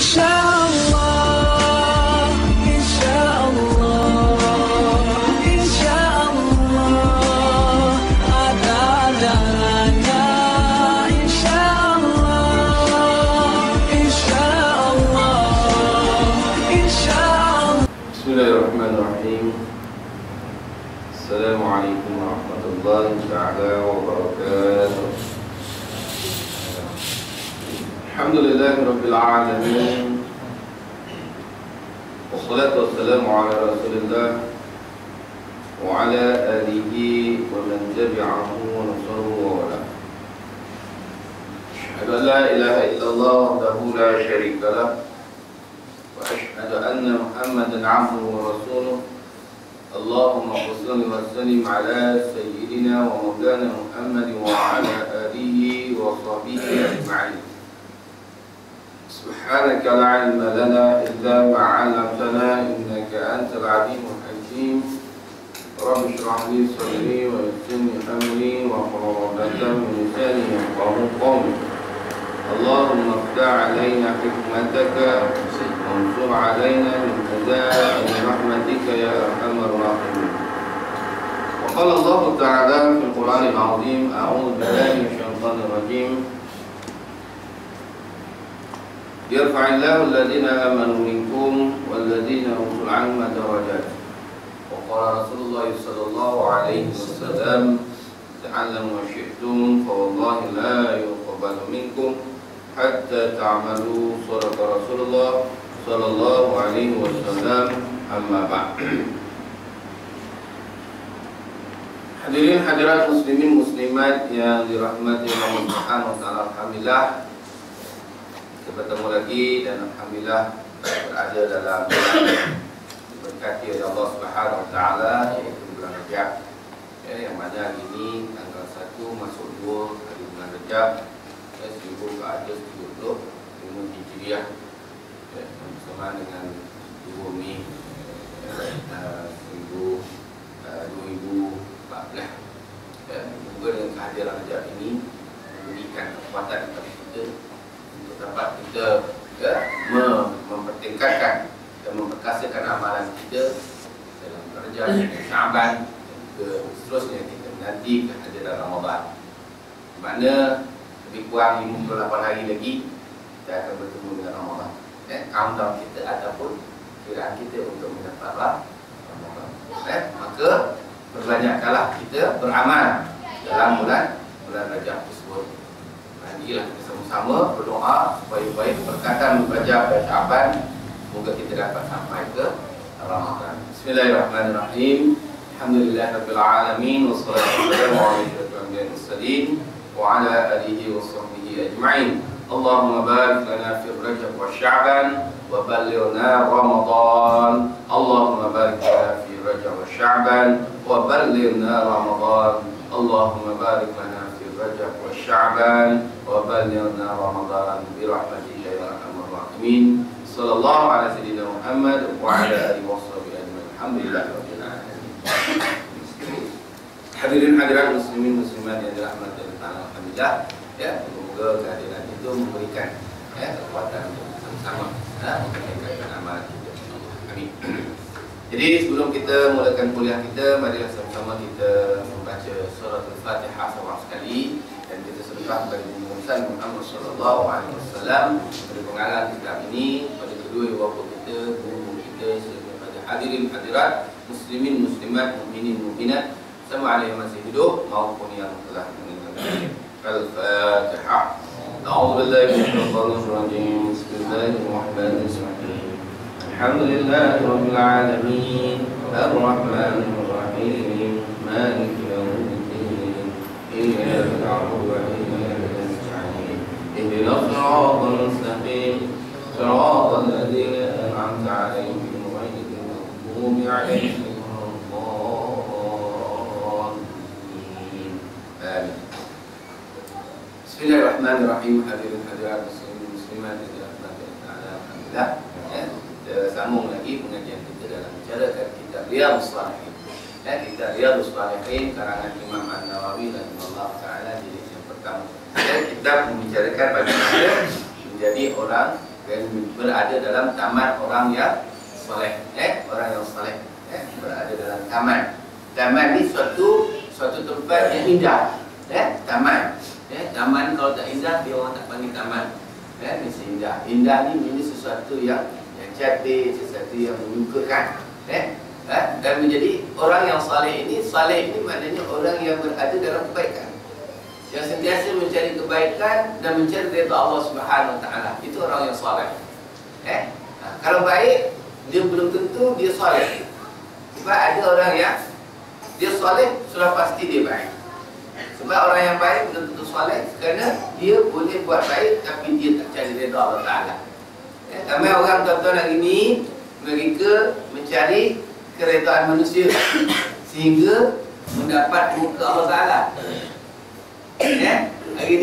Insyaallah, insyaallah, insyaallah ada jalannya. Insyaallah, insyaallah, insyaallah. Bismillahirrahmanirrahim. Assalamualaikum warahmatullahi ta'ala wabarakatuh. Alhamdulillahi rabbil alamin. Wassalatu wassalamu ala rasulillah wa ala alihi wa man tabi'ahu wa nasarahu wa wala. Asyhadu an la ilaha illallah wahdahu la syarika lah, wa asyhadu anna Muhammadan 'abduhu wa rasuluh. Allahumma shalli wa sallim ala sayyidina wa maulana Muhammad wa ala alihi wa sahbihi ajma'in. Subhanaka la ilma lana illa ma 'allamtana innaka antal 'alimul hakim. Rabbi shrah li sadri wa yassir li amri wa hlul 'uqdatam min lisani yafqahu qawli. Allahumma iftah 'alaina hikmataka وانصر علينا من خزائن رحمتك يا أرحم الراحمين. وقال الله تعالى في القرآن العظيم: أعوذ بالله من الشيطان الرجيم. يرفع الله الذين آمنوا منكم والذين أوتوا العلم درجات. وقال رسول الله صلى الله عليه وسلم: تعلموا ما شئتم فوالله لا يقبل منكم حتى تعملوا. صدق رسول الله Sallallahu alaihi wasallam. Amma ba'd. Hadirin hadirat muslimin muslimat yang dirahmati Allah Subhanahu wa taala, alhamdulillah kita bertemu lagi dan alhamdulillah berada dalam bulan diberkati oleh Allah Subhanahu wa taala, yaitu bulan Rajab. Yang mana hari ini tanggal 1 masuk 2 hari bulan Rajab 1430 Hijriah. Bersama dengan 2 Mei 2014. Semoga dengan kehadiran Rajab ini memberikan kekuatan kepada kita untuk dapat kita mempertingkatkan dan memperkasakan amalan kita dalam Rajab, Syaban dan juga seterusnya kita menanti kehadiran Ramadan, di mana lebih kurang 58 hari lagi kita akan bertemu dengan Ramadan. Countdown kita ataupun kiraan kita untuk mendapat Ramadan. Maka berbanyakkanlah kita beramal dalam bulan Rajab tersebut. Marilah kita sama-sama berdoa supaya berkatan Rajab dan Syaban, semoga kita dapat sampai ke Ramadan. Bismillahirrahmanirrahim. Alhamdulillahirabbil alamin wassalatu wassalamu ala asyrofil anbiya'i wal mursalin wa ala alihi wa sahbihi ajma'in. Allahumma barik lana fi Rajab wa Sya'ban wa ballighna Ramadan. Allahumma barik lana fi Rajab wa Sya'ban wa ballighna Ramadan. Allahumma barik lana fi Rajab wa Sya'ban wa ballighna Ramadan bi rahmatika ya arhamar rahimin. Sallallahu ala sayyidina Muhammad wa ala alihi wa sahbihi ajma'in. Alhamdulillahirabbil alamin. Hadirin hadirat muslimin muslimat yang dirahmati Allah, alhamdulillah ya, semoga kehadiran itu memberikan kekuatan untuk sama-sama meningkatkan amalan kita. Amin. Jadi sebelum kita mulakan kuliah kita, marilah sama-sama kita membaca surah Al-Fatihah seorang sekali dan kita sedekah bagi Nabi Muhammad sallallahu alaihi wasallam pada pengalaman kitab ini pada kedua ibu bapa kita, guru kita, serta hadirin hadirat muslimin muslimat, mukminin mukminat sama ada yang masih hidup maupun yang telah meninggal dunia. Al-Fatihah. A'udzu billahi minasyaitonir rajim. Bismillahirrahmanirrahim. Alhamdulillahi rabbil alamin. Ar-Rahmanir Rahim. Maliki yaumiddin. Iyyaka na'budu wa iyyaka nasta'in. Ihdinas siratal mustaqim. Siratal ladzina an'amta 'alaihim ghairil maghdubi 'alaihim waladdallin. Amin. Bismillahirrahmanirrahim. Hadirin hadirat muslimin muslimat yang dirahmati Allah, alhamdulillah. Kita sambung lagi pengajian kita dalam bicarakan kitab Riyadhus Shalihin. Kitab Riyadhus Shalihin karangan Imam An-Nawawi rahimahullah taala, jilid yang pertama. Kitab membicarakan bagaimana menjadi orang dan berada dalam taman orang yang soleh. Orang yang soleh berada dalam taman. Taman ni suatu tempat yang indah. Taman. Taman kalau tak indah, dia orang tak panggil taman. Mesti indah. Indah ni sesuatu yang cantik, sesuatu yang menyukakan. Dan menjadi orang yang saleh ini maknanya orang yang berada dalam kebaikan, yang sentiasa mencari kebaikan dan mencari redha Allah Subhanahu Wa Taala. Itu orang yang saleh. Kalau baik, dia belum tentu dia saleh. Sebab ada orang yang dia saleh sudah pasti dia baik. Sebab orang yang baik belum tentu saleh, kerana dia boleh buat baik tapi dia tak cari redha Allah Taala. Ramai orang tuan-tuan hari ini mereka mencari keredaan manusia sehingga mendapat muka Allah Ta'ala. Hari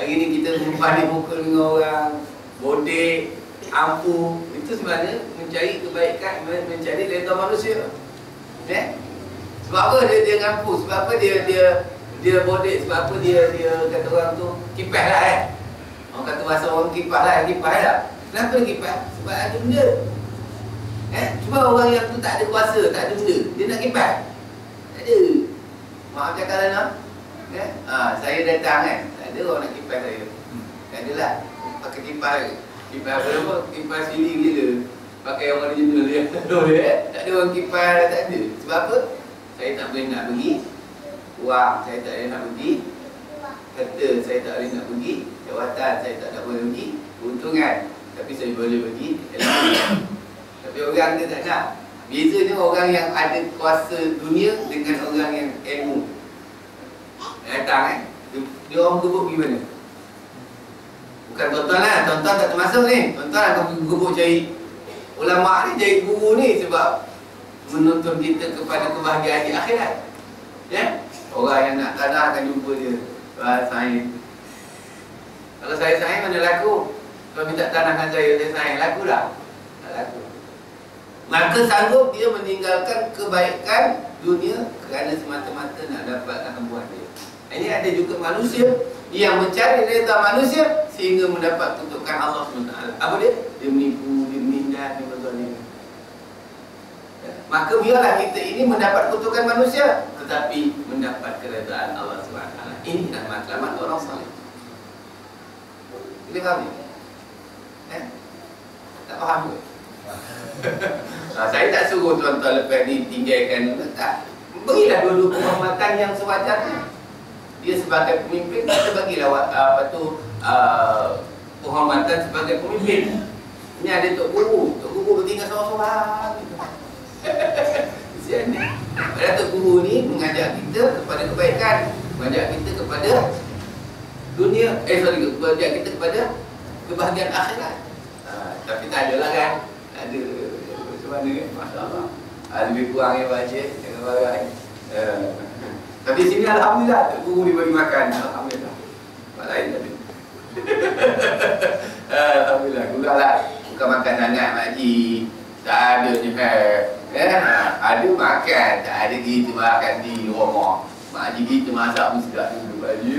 ni kita jumpa di muka dengan orang bodek, ampuh. Itu sebenarnya mencari kebaikan, mencari redha manusia. Sebab apa dia ngampuh? Sebab apa dia bodek? Sebab apa dia kata orang tu kipas lah. Orang kata bahasa orang kipas lah. Kenapa dia kipas? Sebab ada benda. Cuma orang yang tu tak ada kuasa, tak ada benda, dia nak kipas? Tak ada. Maaf cakap lah, saya datang kan, tak ada orang nak kipas saya. Tak adalah. Pakai kipas apa? Kipas sini gila. Pakai orang original dia. Tak ada orang kipas, tak ada. Sebab apa? Saya tak boleh nak pergi. Wang saya tak boleh nak pergi. Kereta saya tak boleh nak pergi. Jawatan saya tak boleh pergi. Keuntungan, tapi saya boleh pergi. Tapi orang dia tak nak. Bezanya orang yang ada kuasa dunia dengan orang yang ilmu. Datang dia orang gebuk pergi mana? Bukan tuan-tuan lah, tuan-tuan tak termasuk ni. Tuan-tuan akan gebuk cari ulama' ni, cari guru ni sebab menuntun kita kepada kebahagiaan di akhirat. Orang yang nak tanah akan jumpa dia. Saing. Kalau saya saing mana laku? Kalau minta tanahkan saya saing, laku dah? Tak laku. Maka sanggup dia meninggalkan kebaikan dunia kerana semata-mata nak dapatkan hembuan dia. Ini ada juga manusia yang mencari redha manusia sehingga mendapat kutukan Allah SWT. Apa dia? Dia menipu, dia menindas, dia berzalim. Maka biarlah kita ini mendapat kutukan manusia tetapi mendapat keredaan Allah SWT. Ini matlamat orang saleh. Kita faham ni? Tak faham ke? Saya tak suruh tuan-tuan lepas ni tinggalkan, tak. Berilah dulu penghormatan yang sewajarnya. Dia sebagai pemimpin, kita bagilah penghormatan sebagai pemimpin. Ini ada Tok Guru bertinggal seorang-seorang gitu. Kesian ni. Padahal Tok Guru ni mengajak kita kepada kebaikan, mengajak kita kepada dunia, mengajak kita kepada kebahagiaan akhirat. Tapi tak adalah kan. Ada macam mana kan? Masya Allah. Lebih kurang yang baca dengan barang. Tapi sini alhamdulillah Tok Guru dibagi makan. Alhamdulillah. Mak lain tadi. Alhamdulillah. Guru lah. Bukan makan anak makcik. Tak ada je ada makan. Tak ada kita makan di rumah. Makcik kita masak pun sedap dulu baju.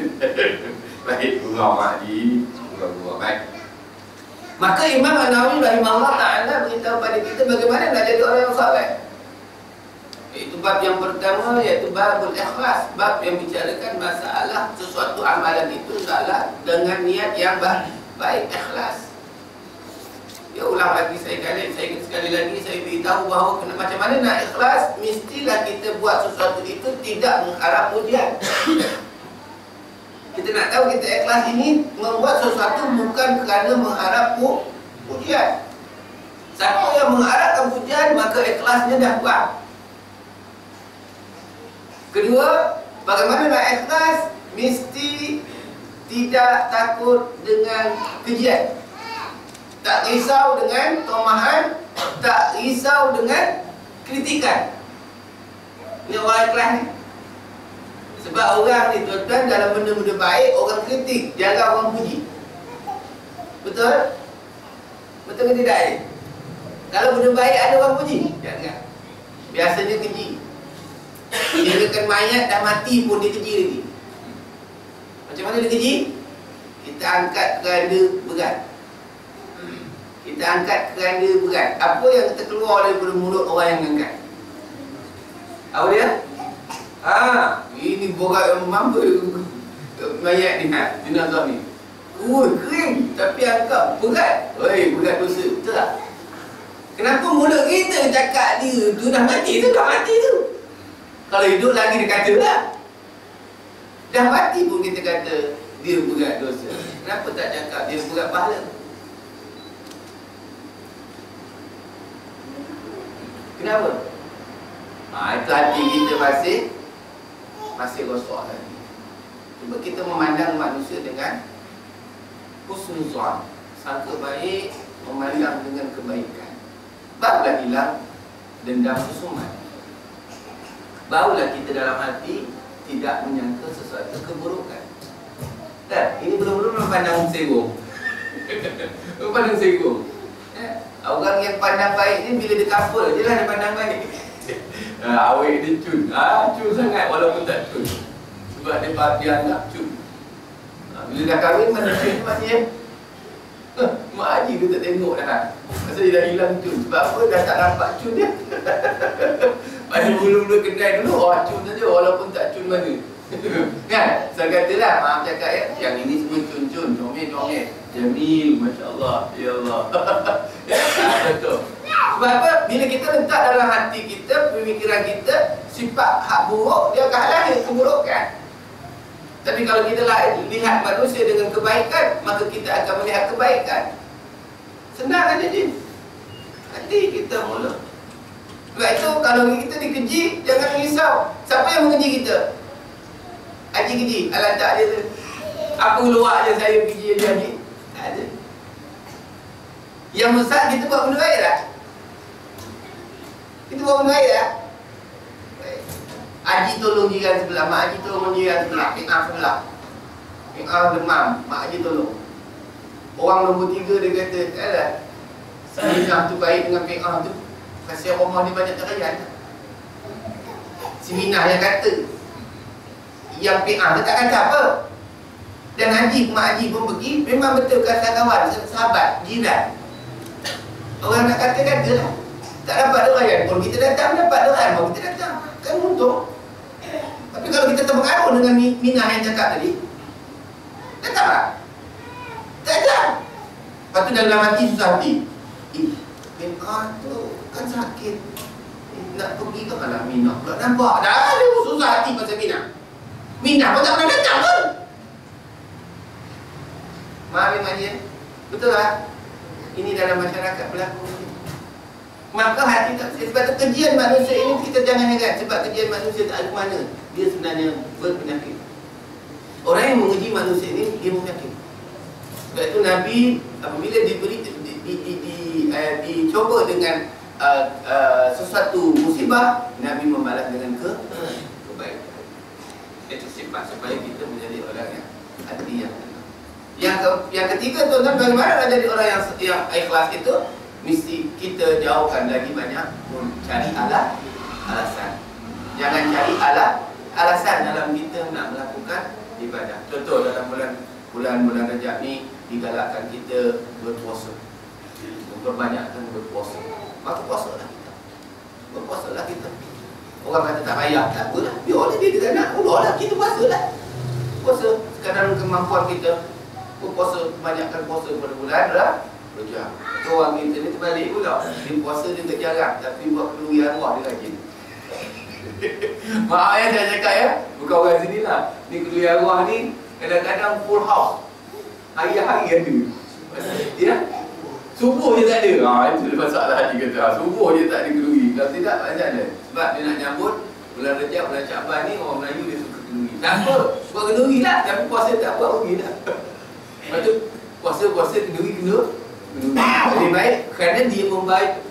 Baik gurau makcik. Gurau baik. Maka Imam An-Nawawi rahimahullah ta'ala beritahu pada kita bagaimana nak jadi orang yang saleh. Itu bab yang pertama, iaitu babul ikhlas. Bab yang bicarakan masalah sesuatu amalan itu salah dengan niat yang baik, ikhlas. Ya ulang lagi sekali lagi saya beritahu bahawa macam mana nak ikhlas, mestilah kita buat sesuatu itu tidak mengharap pujian. Kita nak tahu kita ikhlas ini membuat sesuatu bukan kerana mengharap pujian. Siapa yang mengharapkan pujian, maka ikhlasnya dah kuat. Kedua, bagaimana nak ikhlas? Mesti tidak takut dengan kejian. Tak risau dengan tomahan, tak risau dengan kritikan. Ini orang ikhlas ni. Sebab orang ni tuan-tuan dalam benda-benda baik orang kritik, jarang orang puji. Betul? Betul ke tidak ni? Kalau benda baik ada orang puji? Jangan. Biasanya keji. Dikirakan mayat dah mati pun dia keji lagi. Macam mana dia keji? Kita angkat keranda berat. Kita angkat kerana berat. Apa yang terkeluar daripada mulut orang yang angkat? Apa dia? Ini borak yang mampu mayat ni, jenazah ni. Kering, tapi angkat berat. Berat dosa, betul tak? Kenapa mulut kita cakap dia tu dah mati tu, Kalau hidup lagi dia kata lah. Dah mati pun kita kata dia berat dosa. Kenapa tak cakap dia berat pahala? Kenapa? Itu hati kita masih rosak lagi. Cuba kita memandang manusia dengan husnuzan, sangka baik, memandang dengan kebaikan. Barulah hilang dendam husuman. Barulah kita dalam hati tidak menyangka sesuatu keburukan. Dan ini belum-belum memandang senggung. Memandang senggung. Orang yang pandang baik ni bila dia couple je lah dia pandang baik. Awet dia cun. Cun sangat walaupun tak cun. Sebab dia anggap cun. Bila dah kahwin mana cun maknanya Mak Haji dia tak tengok dah. Pasal dia dah hilang cun. Sebab apa? Dah tak nampak cun dia. Pada mula-mula kedai dulu cun saja walaupun tak cun mana. Kan? Saya katalah maaf cakap ya, yang ini semua cun-cun, comel-comel, jamil, masya-Allah, ya Allah. Betul. Sebab apa? Bila kita letak dalam hati kita, pemikiran kita, sifat hak buruk dia akan lahir keburukan. Tapi kalau kita lihat manusia dengan kebaikan, maka kita akan melihat kebaikan. Senang aja je. Hati kita mula. Sebab itu kalau kita dikeji, jangan risau. Siapa yang mengeji kita? Haji keji, alah tak ada tu. Apa keluar je saya keji Haji? Tak ada. Yang besar kita buat benda baik tak? Kita buat benda baik tak? Haji tolong jiran sebelah, Mak Haji tolong jiran sebelah, Pingah sebelah. Pingah demam, Mak Haji tolong. Orang nombor 3 dia kata, alah Pingah tu baik dengan Pingah tu, kasihan rumah dia banyak carayan. Si Minah yang kata, yang Pingah tu tak kata apa. Dan Haji, Mak Haji pun pergi, memang betul kata kawan, sahabat, jiran. Orang nak kata-kata lah. Tak dapat doayan pun kita datang, dapat doayan pun kita datang. Kan untung. Tapi kalau kita terpengaruh dengan Minah yang cakap tadi, datang tak? Tak datang. Lepas tu dalam hati susah hati. Pingah tu kan sakit. Nak pergi ke malam Minah pula. Nampak dah ada susah hati pasal Minah. Minah pun tak pernah datang pun. Maaf Imanian, betul tak? Ini dalam masyarakat berlaku. Maka hati tak sebab tu kejian manusia ini kita jangan heran. Sebab kejian manusia tak ada mana. Dia sebenarnya berpenyakit. Orang yang menguji manusia ini, dia berpenyakit. Sebab itu Nabi apabila dicoba dengan sesuatu musibah, Nabi membalas dengan kebaikan. Itu sifat supaya kita menjadi orang yang hati yang tenang. Yang ketiga tuan-tuan, bagaimana nak jadi orang yang ikhlas itu? Mesti kita jauhkan lagi banyak cari alasan. Jangan cari alasan dalam kita nak melakukan ibadah. Contoh dalam bulan Rajab ni digalakkan kita berpuasa. Memperbanyakkan berpuasa. Maka puasalah kita. Berpuasalah kita. Orang kata tak payah, tak apalah. Biarlah dia tak nak, ulahlah kita puasalah. Puasa sekadar kemampuan kita. Berpuasa, banyakkan puasa pada bulan Rajab. Orang kita ni terbalik pula. Dia puasa dia tak jarang, tapi buat kenduri arwah dia rajin. Maaf ya saya cakap ya, bukan orang sini lah. Ni kenduri arwah ni kadang-kadang full house. Hari-hari ada. Ya? Subuh je tak ada. Itu masalah dia kata. Subuh je tak ada kenduri. Kalau tidak macam mana? Sebab dia nak nyambut bulan Rajab, bulan Syaban ni orang Melayu dia suka kenduri. Tak apa, buat kenduri lah. Tapi puasa tak buat rugi lah. Lepas tu puasa kenduri. Lebih baik kerana dia membeli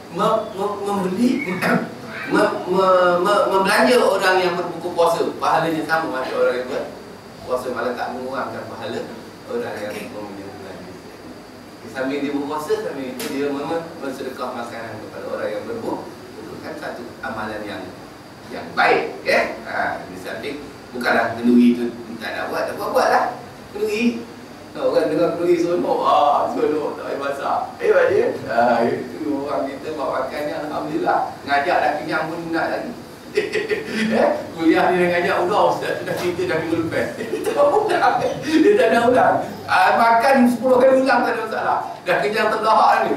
membelanja orang yang berbuka puasa. Pahalanya sama macam orang yang berpuasa, malah tak mengurangkan pahala orang yang membelanja. Sambil dia berpuasa, sambil itu dia bersedekah makanan kepada orang yang berbuka. Itu kan satu amalan yang baik, ya. Di samping bukanlah kenduri itu tak nak buat, buatlah kenduri. Orang dengar kulit sonok, sonok tak payah masak. Pak Haji, itu orang kita buat makannya alhamdulillah. Ngajak dah kenyang pun nak lagi. Kuliah ni dah ngajak udah ustaz, dah cerita dah minggu lepas. Dia tak ulang. Dia tak nak ulang. Makan 10 kali ulang tak ada masalah. Dah kenyang terlahak ni.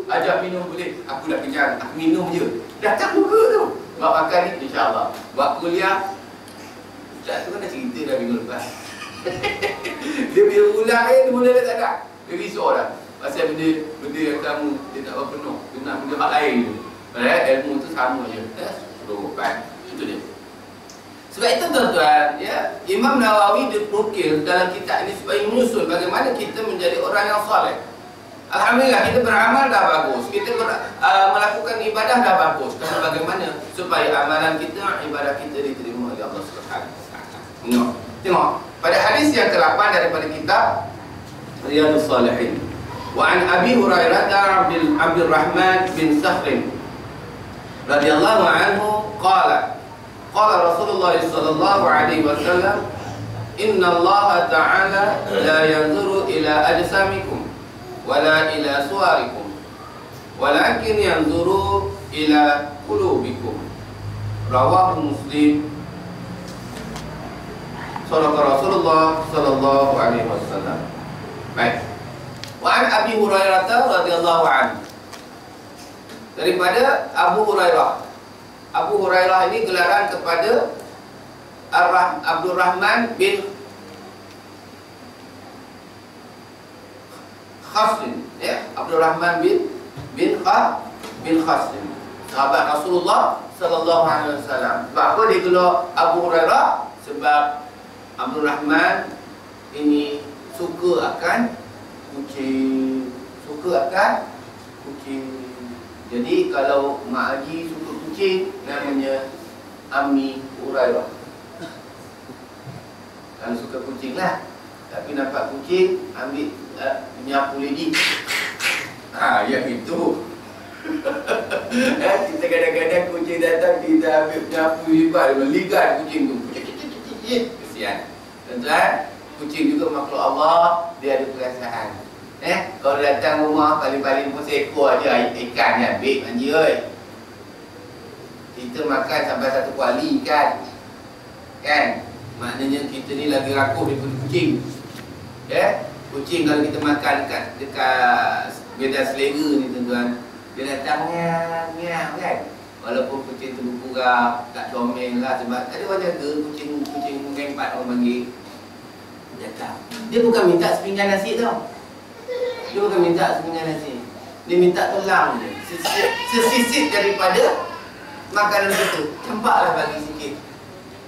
Ajak minum boleh. Aku dah kenyang, aku minum je. Dah tak buka tu. Buat makan ni insya-Allah. Buat kuliah ustaz tu kan dah cerita dah minggu lepas. Dia bila ulang dia mula dah tak ada. Dia risau dah. Pasal benda yang kamu dia tak berapa penuh. Dia nak benda hak lain tu. Padahal ilmu tu sama je. Suruh buat. Itu dia. Sebab itu tuan-tuan, ya, Imam Nawawi dia nukil dalam kitab ini supaya menyusun bagaimana kita menjadi orang yang soleh. Alhamdulillah kita beramal dah bagus. Kita melakukan ibadah dah bagus. Tapi bagaimana supaya amalan kita, ibadah kita diterima oleh Allah Subhanahu wa taala. Tengok. Pada hadis yang ke-8 daripada kitab Riyadhus Shalihin. Wa an Abi Hurairah Abdul Rahman bin Sakhr radhiyallahu anhu qala Rasulullah sallallahu alaihi wasallam inna Allah ta'ala la yanzuru ila ajsamikum wala ila suwarikum walakin yanzuru ila qulubikum. Rawahu Muslim. Rasulullah sallallahu alaihi wasallam. Baik. Wa an Abi Hurairah radhiyallahu anhu. Daripada Abu Hurairah. Abu Hurairah ini gelaran kepada Abdul Rahman bin Khasim, ya, Abdul Rahman bin Khasim. Sahabat Rasulullah sallallahu alaihi wasallam. Sebab apa dia gelar Abu Hurairah? Sebab Abdul Rahman ini suka akan kucing. Jadi kalau Mak Haji suka kucing, namanya Ami Hurairah. Kalau suka kucing lah. Tapi nampak kucing, ambil nyapu lagi. Yang itu. Kita kadang-kadang kucing datang, kita ambil nyapu lipat, meligat kucing tu. Kesian. Tuan-tuan, kucing juga makhluk Allah, dia ada perasaan. Kalau datang rumah paling-paling pun seekor aja ikan ni ambil manja oi. Kita makan sampai satu kuali ikan. Kan? Maknanya kita ni lagi rakuh daripada kucing. Kucing kalau kita makan dekat medan selera ni tuan-tuan, dia datang miau kan. Walaupun kucing tu berkurang, tak comel lah sebab ada orang jaga kucing mengempat orang panggil. Datang. Dia bukan minta sepinggan nasi tau. Dia bukan minta sepinggan nasi. Dia minta tulang je. Sesisit daripada makanan kita. Campaklah bagi sikit.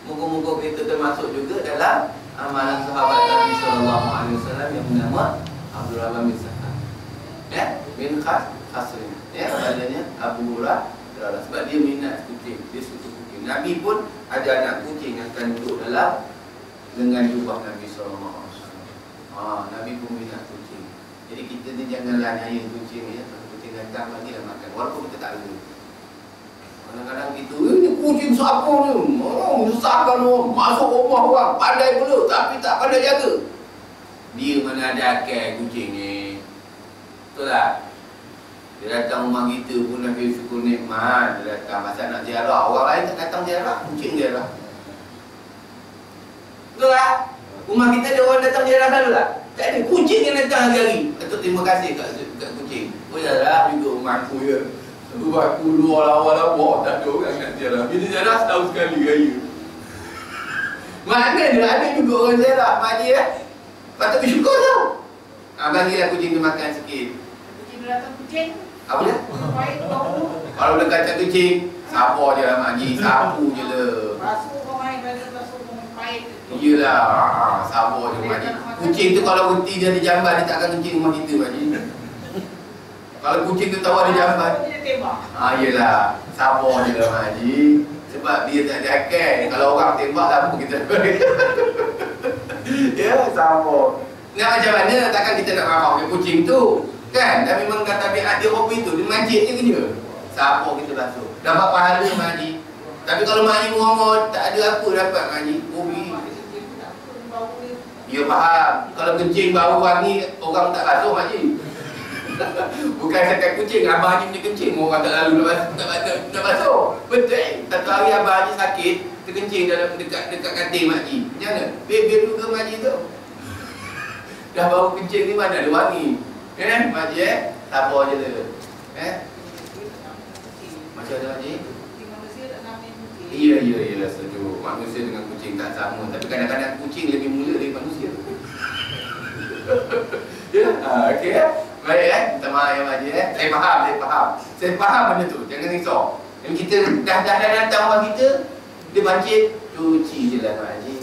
Moga-moga kita termasuk juga dalam amalan sahabat Nabi SAW yang bernama Abdul Rahman bin Sakhr. Bin Khasim. Adanya Abu Hurairah. Sebab dia minat kucing. Dia suka kucing. Nabi pun ada anak kucing yang akan duduk dalam lengan jubah Nabi SAW. Nabi pun minat kucing. Jadi kita ni janganlah nyaya kucing ya. Kalau kucing datang bagilah makan. Walaupun kita tak ada. Kadang-kadang kita, ni kucing siapa ni? Menyusahkan orang. Masuk rumah orang. Pandai pula tapi tak pandai jaga. Dia mana ada akal kucing ni. Betul tak? Dia datang rumah kita pun Nabi syukur nikmat. Dia datang pasal nak ziarah. Orang lain tak datang ziarah. Kucing ziarah. Betul tak? Rumah kita ada orang datang ziarah selalu tak? Tak ada. Kucing yang datang hari-hari. Kata terima kasih kat kucing. Oh ya lah juga rumah aku ya. Rumah aku luar awal-awal tak ada orang nak ziarah. Bila ziarah setahun sekali raya. Mana dia ada juga orang ziarah. Mak Haji patut bersyukur tau. Bagilah kucing tu makan sikit. Kucing dia datang kucing. Apa dia? Baik tu bau. Kalau dah kacang kucing, sapu je lah Mak Haji. Sapu je lah. Basuh kau main, basuh kau main. Yelah, sabar je Mak Haji. Kucing tu kalau berhenti dia ada jamban, dia tak akan kencing rumah kita Mak Haji. Kalau kucing tu tahu ada jamban, Dia tembak. yelah, sabar je lah Mak Haji. Sebab dia tak ada akal. Kalau orang tembak lah pun kita ya, sabar. Nak macam mana takkan kita nak marah kucing tu. Kan? Dan memang dah tabiat dia hobi tu. Dia manjit je kerja. Sabar kita basuh. Dapat pahala Mak Haji. Tapi kalau Mak Haji mengomong tak ada apa dapat Mak Haji. Hobi. Dia faham. Kalau kencing bau wangi, orang tak basuh Haji. Bukan cakap kucing, Abang Haji punya kencing, orang tak lalu nak basuh. Betul. Satu hari Abang Haji sakit, terkencing dalam dekat katil Mak Haji. Macam mana? Biar juga Mak Haji tu. Dah bau kencing ni mana ada wangi. Mak Haji sabar je tu. Macam mana Haji? Ya, setuju. Manusia dengan kucing tak sama. Tapi kadang-kadang kucing lebih mulia dari manusia. Ya, okey. Baik minta maaf ya Mak Haji Saya faham benda tu. Jangan risau. Yang kita dah datang orang kita, dia bancit, cuci je lah Mak Haji.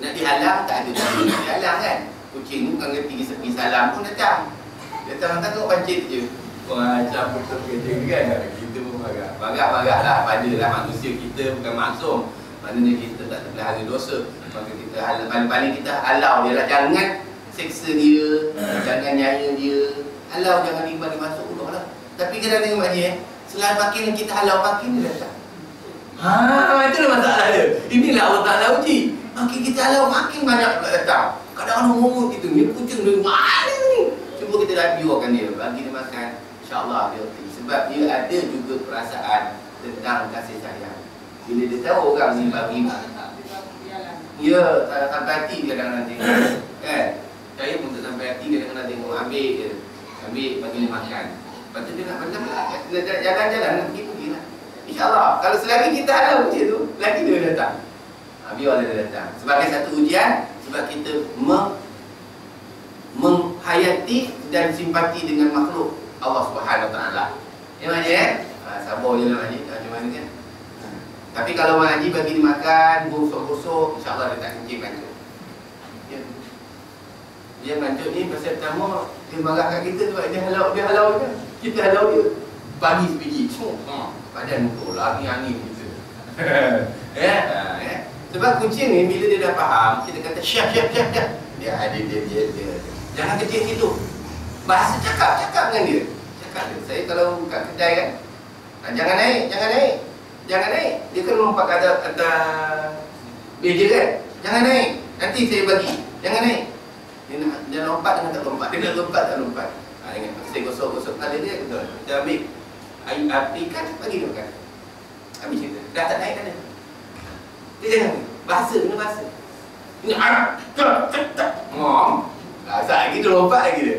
Nak dihalang tak ada. Nak dihalang kan. Kucing tu bukan pergi sepi salam pun datang. Datang tengok bancit je. Macam betul kerja kan. Kita pun marah lah. Padalah manusia kita bukan maksum. Maknanya kita tak terpelihara dosa. Maka kita paling kita halau dia lah. Jangan seksa dia, jangan nyaya dia. Halau, jangan bagi masuk dulu lah. Tapi kadang tengok Mak Haji selain makin kita halau, makin dia datang. Itulah masalah dia. Inilah Allah Ta'ala uji. Makin kita halau, makin banyak pula datang. Kadang-kadang ngomong kita ni kucing dia mana ni. Cuba kita dah biarkan dia, bagi dia makan. InsyaAllah dia okey. Sebab dia ada juga perasaan tentang kasih sayang. Bila dia tahu orang ni bagi, ya, tak sampai hati kadang-kadang tengok. Kan? Saya pun tak sampai hati kadang-kadang tengok. Ambil je. Ambil, bagi dia makan. Lepas tu dia nak pandang lah. Jalan-jalan nak pergi lah. InsyaAllah. Kalau selagi kita ada ujian tu, lagi dia datang. Biar dia datang. Sebagai satu ujian, sebab kita menghayati dan simpati dengan makhluk Allah Subhanahu Wa Taala. Ya Mak Haji sabar je lah Mak Haji. Macam mana kan? Tapi kalau Mak Haji bagi dia makan, gosok-gosok, insyaAllah dia tak kencing mancuk. Ya. Dia mancuk ni pasal pertama, dia marah kat kita sebab dia halau je. Kita halau dia. Bagi sebiji. Badan muka lagi angin kita. Sebab kucing ni bila dia dah faham, kita kata syah. Dia ada dia. Jangan kecil situ. Bahasa cakap dengan dia. Saya kalau kat kedai kan, jangan naik. Dia kan lompat ke atas meja kan. Jangan naik. Nanti saya bagi. Jangan naik. Dia lompat dengan tak lompat. Dia nak lompat tak lompat. Ingat saya gosok kepala dia betul. Dia ambil air api kan bagi dia makan. Habis cerita. Dah tak naik kan dia. Dia jangan. Bahasa. Ini ngom. Saat lagi dia lompat lagi dia.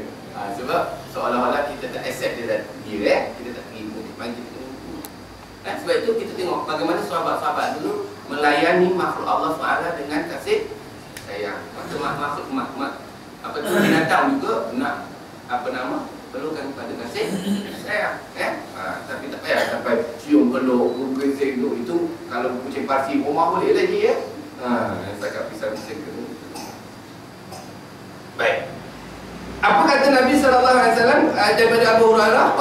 Sebab seolah-olah kita tak accept dia kita tak terima dia panggil kita. Sebab itu kita tengok bagaimana sahabat-sahabat dulu melayani makhluk Allah SWT dengan kasih sayang. Maksud binatang juga nak perlukan kepada kasih sayang. Tapi tak payah sampai cium peluk, gesek itu kalau kucing Parsi rumah boleh lagi ya. Cakap pisang-pisang ke. Baik. Apa kata Nabi sallallahu alaihi wasallam daripada Abu Hurairah?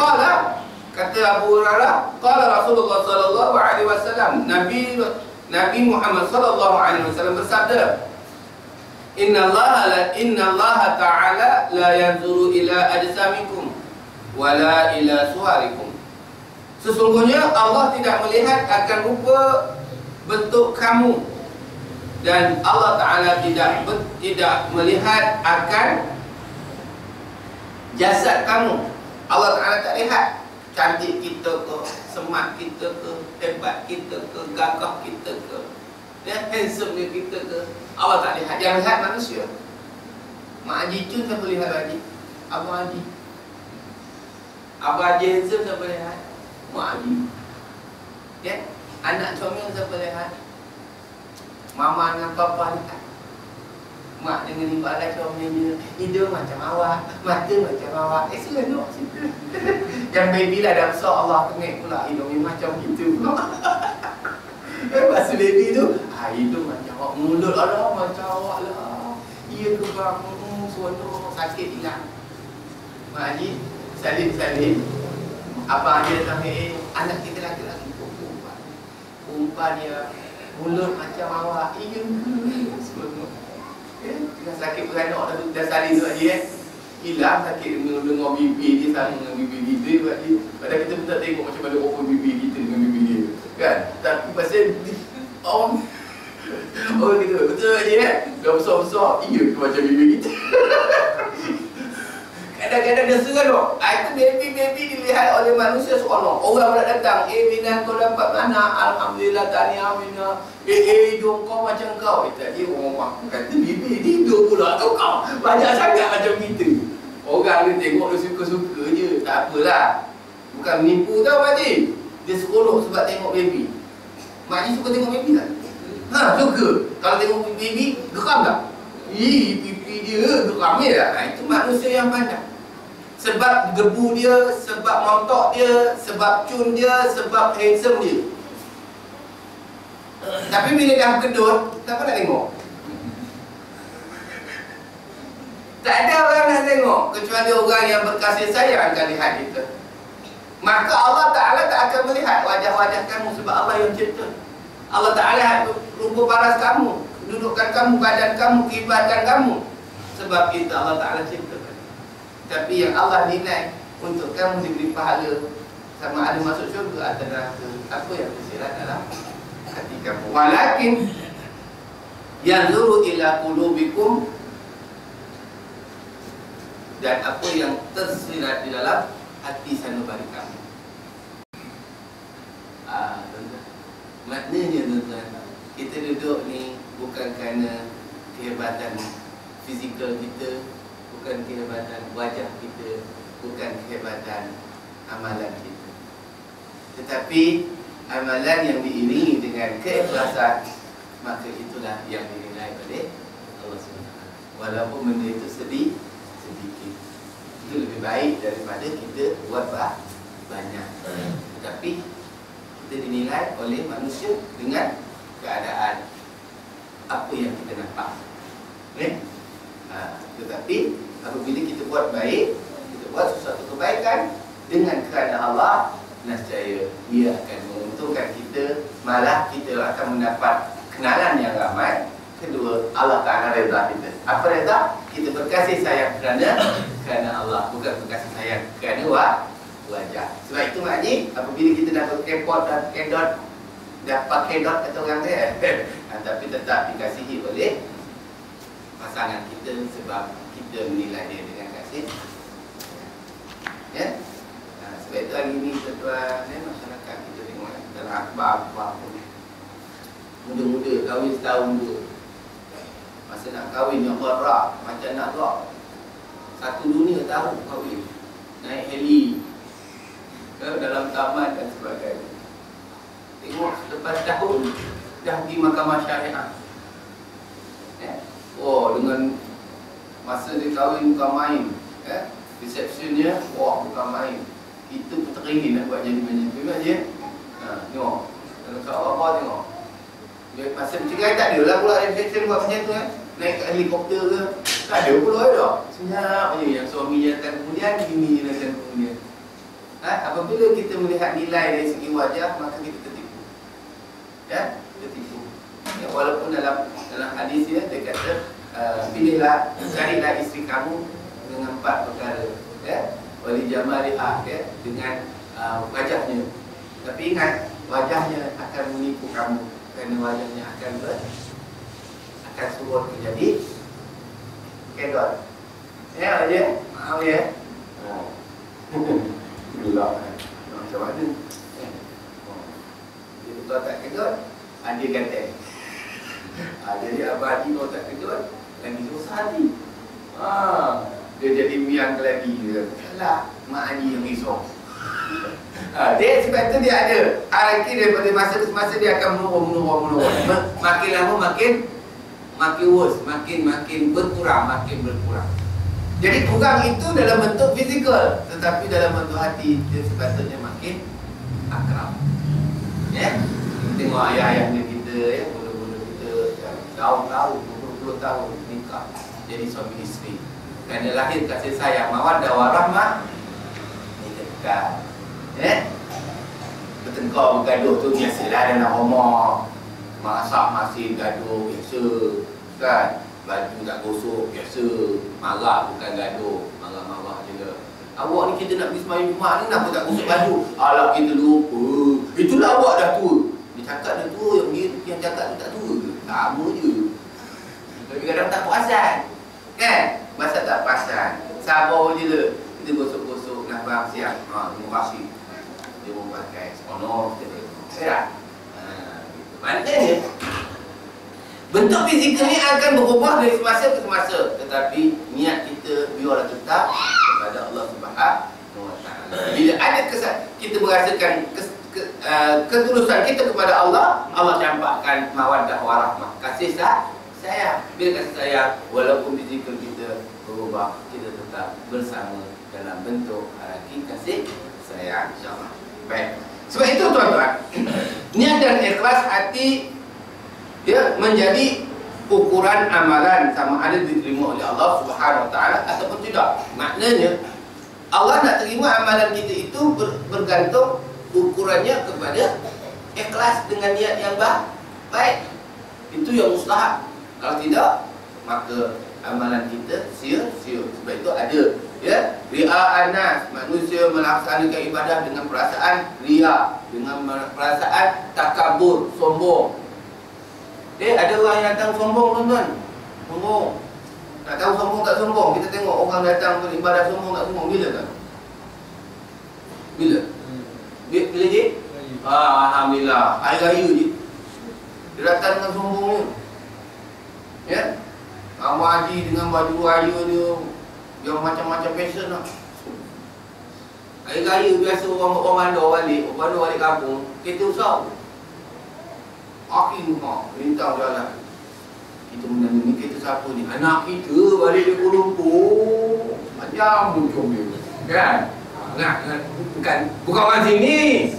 Kata Abu Hurairah, qala Rasulullah sallallahu alaihi wasallam, Nabi Muhammad sallallahu alaihi wasallam bersabda, Inna Allah ta'ala la yanzuru ila ajsamikum wala ila suwarikum. Sesungguhnya Allah tidak melihat akan rupa bentuk kamu, dan Allah Ta'ala tidak melihat akan jasad kamu. Allah Ta'ala tak lihat cantik kita ke, semat kita ke, hebat kita ke, gagah kita ke, handsome kita ke. Allah tak lihat. Yang lihat manusia. Mak Haji tu siapa lihat Haji? Abang Haji. Abang Haji handsome siapa lihat? Mak Haji. Anak comel siapa lihat? Mama dengan papa lihat. Mak dengan ibarat comelnya, hidung macam awak, mata macam awak. Seronok cerita. Yang baby lah dah besar, Allah kengek pula hidungnya macam gitu. Masa baby tu, hidung macam awak, mulut Allah macam awak lah. Ia ke bang, seronok, sakit hilang. Mak Haji, salin. Abang Haji datang, anak kita laki-laki perempuan dia, mulut macam awak. Ia ke, seronok. Dengan sakit beranak dah salin tu Haji hilang sakit dengar bibi dia sama dengan bibi kita padahal kita pun tak tengok macam mana open bibi kita dengan bibi dia kan. Tapi pasal Oh gitu, betul je dah besar-besar, iya ke macam baby kita. Kadang-kadang dia seronok. Itu baby-baby dilihat oleh manusia seronok. Orang nak datang, Mina kau dapat anak, alhamdulillah, tahniah Mina. Hidung kau macam kau. Tadi orang kata baby tidur pula kau. Banyak sangat macam kita. Orang dia tengok dia suka-suka je. Tak apalah. Bukan menipu tau Makcik. Dia seronok sebab tengok baby. Makcik suka tengok baby tak? Suka. Kalau tengok baby, geram tak? Pipi dia geram je tak? Itu manusia yang pandai. Sebab gebu dia, sebab montok dia, sebab cun dia, sebab handsome dia. Tapi bila dah kedut, siapa nak tengok? Tak ada orang nak tengok kecuali orang yang berkasih sayang akan lihat kita. Maka Allah Ta'ala tak akan melihat wajah-wajah kamu sebab Allah yang cipta. Allah Ta'ala rupa paras kamu, kedudukan kamu, badan kamu, keibatan kamu. Sebab itu Allah Ta'ala cipta. Tapi yang Allah nilai untuk kamu diberi pahala sama ada masuk syurga atau neraka, apa yang tersirat dalam hati kamu. Walakin yanzuru ila qulubikum, dan apa yang tersirat di dalam hati sanubari kamu. Tuan-tuan, maknanya tuan-tuan, kita duduk ni bukan kerana kehebatan fizikal kita, bukan kehebatan wajah kita, bukan kehebatan amalan kita, tetapi amalan yang diiringi dengan keikhlasan, maka itulah yang dinilai oleh Allah SWT. Walaupun benda itu sedikit, itu lebih baik daripada kita buat banyak. Tetapi kita dinilai oleh manusia dengan keadaan apa yang kita nampak. Tetapi apabila kita buat baik, kita buat sesuatu kebaikan dengan kerana Allah, nescaya ia akan menguntungkan kita. Malah kita akan mendapat kenalan yang ramai. Kedua, Allah Ta'ala reda kita. Apa reda? Kita berkasih sayang kerana Allah, bukan berkasih sayang kerana wajah. Sebab itu maknanya apabila kita dah berkepot dan kedot, dah pakai dot kata orang dia, tapi tetap dikasihi oleh pasangan kita sebab kita menilai dia dengan kasih. Ya. Sebab itu hari ini tuan-tuan, masyarakat kita tengok dalam akhbar pun muda-muda kahwin setahun dua. Masa nak kahwin yang berat, macam nak rock. Satu dunia tahu kahwin. Naik heli ke dalam taman dan sebagainya. Tengok selepas tahun dah pergi mahkamah syariah. Dengan masa dia kahwin bukan main. Receptionnya, bukan main. Kita pun teringin nak buat jadi macam tu. Tengok je. Tengok. Kalau kat apa tengok. Masa bercerai tak ada lah pula reception buat macam tu. Naik kat helikopter ke. Tak ada pula dah. Senyap je. Yang suami datang kemudian, bini datang kemudian. Apabila kita melihat nilai dari segi wajah, maka kita tertipu. Tertipu. Walaupun dalam hadis dia kata, pilihlah, carilah isteri kamu dengan 4 perkara. Wali jamaliha, dengan wajahnya. Tapi ingat, wajahnya akan menipu kamu. Kerana wajahnya akan suruh menjadi kedot. Aja, maaf ya. Gelap macam mana? Dia betul tak kedot, dia kata. Jadi abadi kau tak kedot, lagi susah hati. Dia jadi miang lagi. Salah, mak Ani yang risau. Dia sebab itu dia ada hierarki daripada masa ke masa, dia akan menurun. Makin lama makin worse, makin berkurang. Jadi kurang itu dalam bentuk fizikal, tetapi dalam bentuk hati dia sepatutnya makin akrab. Tengok ayah-ayahnya kita, bunda-bunda kita tahun-tahun, berpuluh tahun nikah jadi suami isteri. Kerana lahir kasih sayang, mawaddah warahmah, ini dekat. Bertengkar bergaduh tu biasalah dalam rumah. Masak masih gaduh biasa kan. Baju tak gosok biasa. Marah bukan gaduh, marah-marah je. Awak ni kita nak pergi sembahyang Jumaat ni kenapa tak gosok baju? Alah kita lupa. Itulah awak dah tua. Dia cakap dah tua, yang cakap tu tak tua ke? sama je. Tapi kadang tak perasan. Kan? Masa tak perasan. Sabar je lah. Kita gosok-gosok nak bang siap. Terima kasih. Dia mau pakai sekono, kita tengok. Serak. Gitu. Maknanya bentuk fizikal ni akan berubah dari semasa ke semasa, tetapi niat kita biarlah tetap kepada Allah Subhanahu Wa Taala. Bila ada kita merasakan ketulusan kita kepada Allah, Allah campakkan mawaddah warahmah, kasih sayang. Bila kasih sayang, walaupun fizikal kita berubah, kita tetap bersama dalam bentuk hati kasih sayang, insya-Allah. Baik. Sebab itu tuan-tuan, niat dan ikhlas hati dia menjadi ukuran amalan sama ada diterima oleh Allah Subhanahu Wa Taala ataupun tidak. Maknanya Allah nak terima amalan kita itu bergantung ukurannya kepada ikhlas dengan niat yang baik. Itu yang mustahab. Kalau tidak, maka amalan kita sia-sia. Sebab itu ada ria'an nas, manusia melaksanakan ibadah dengan perasaan ria, dengan perasaan takabur, sombong. Ada orang yang datang sombong, tuan-tuan. Sombong. Nak tahu sombong tak sombong? Kita tengok orang datang beribadah sombong tak sombong. Bila kan? Bila? Bila je? Alhamdulillah. Hari raya je. Dia datang dengan sombong ni. Ya? Abang Haji dengan baju raya dia yang macam-macam fashion lah. Hari raya biasa orang bandar balik kampung, kereta usau. Akhir rumah, rintang jalan. Kita menanya ni kereta siapa ni? Anak kita balik di Kuala Lumpur. Macam muncul dia. Kan? Bukan orang sini.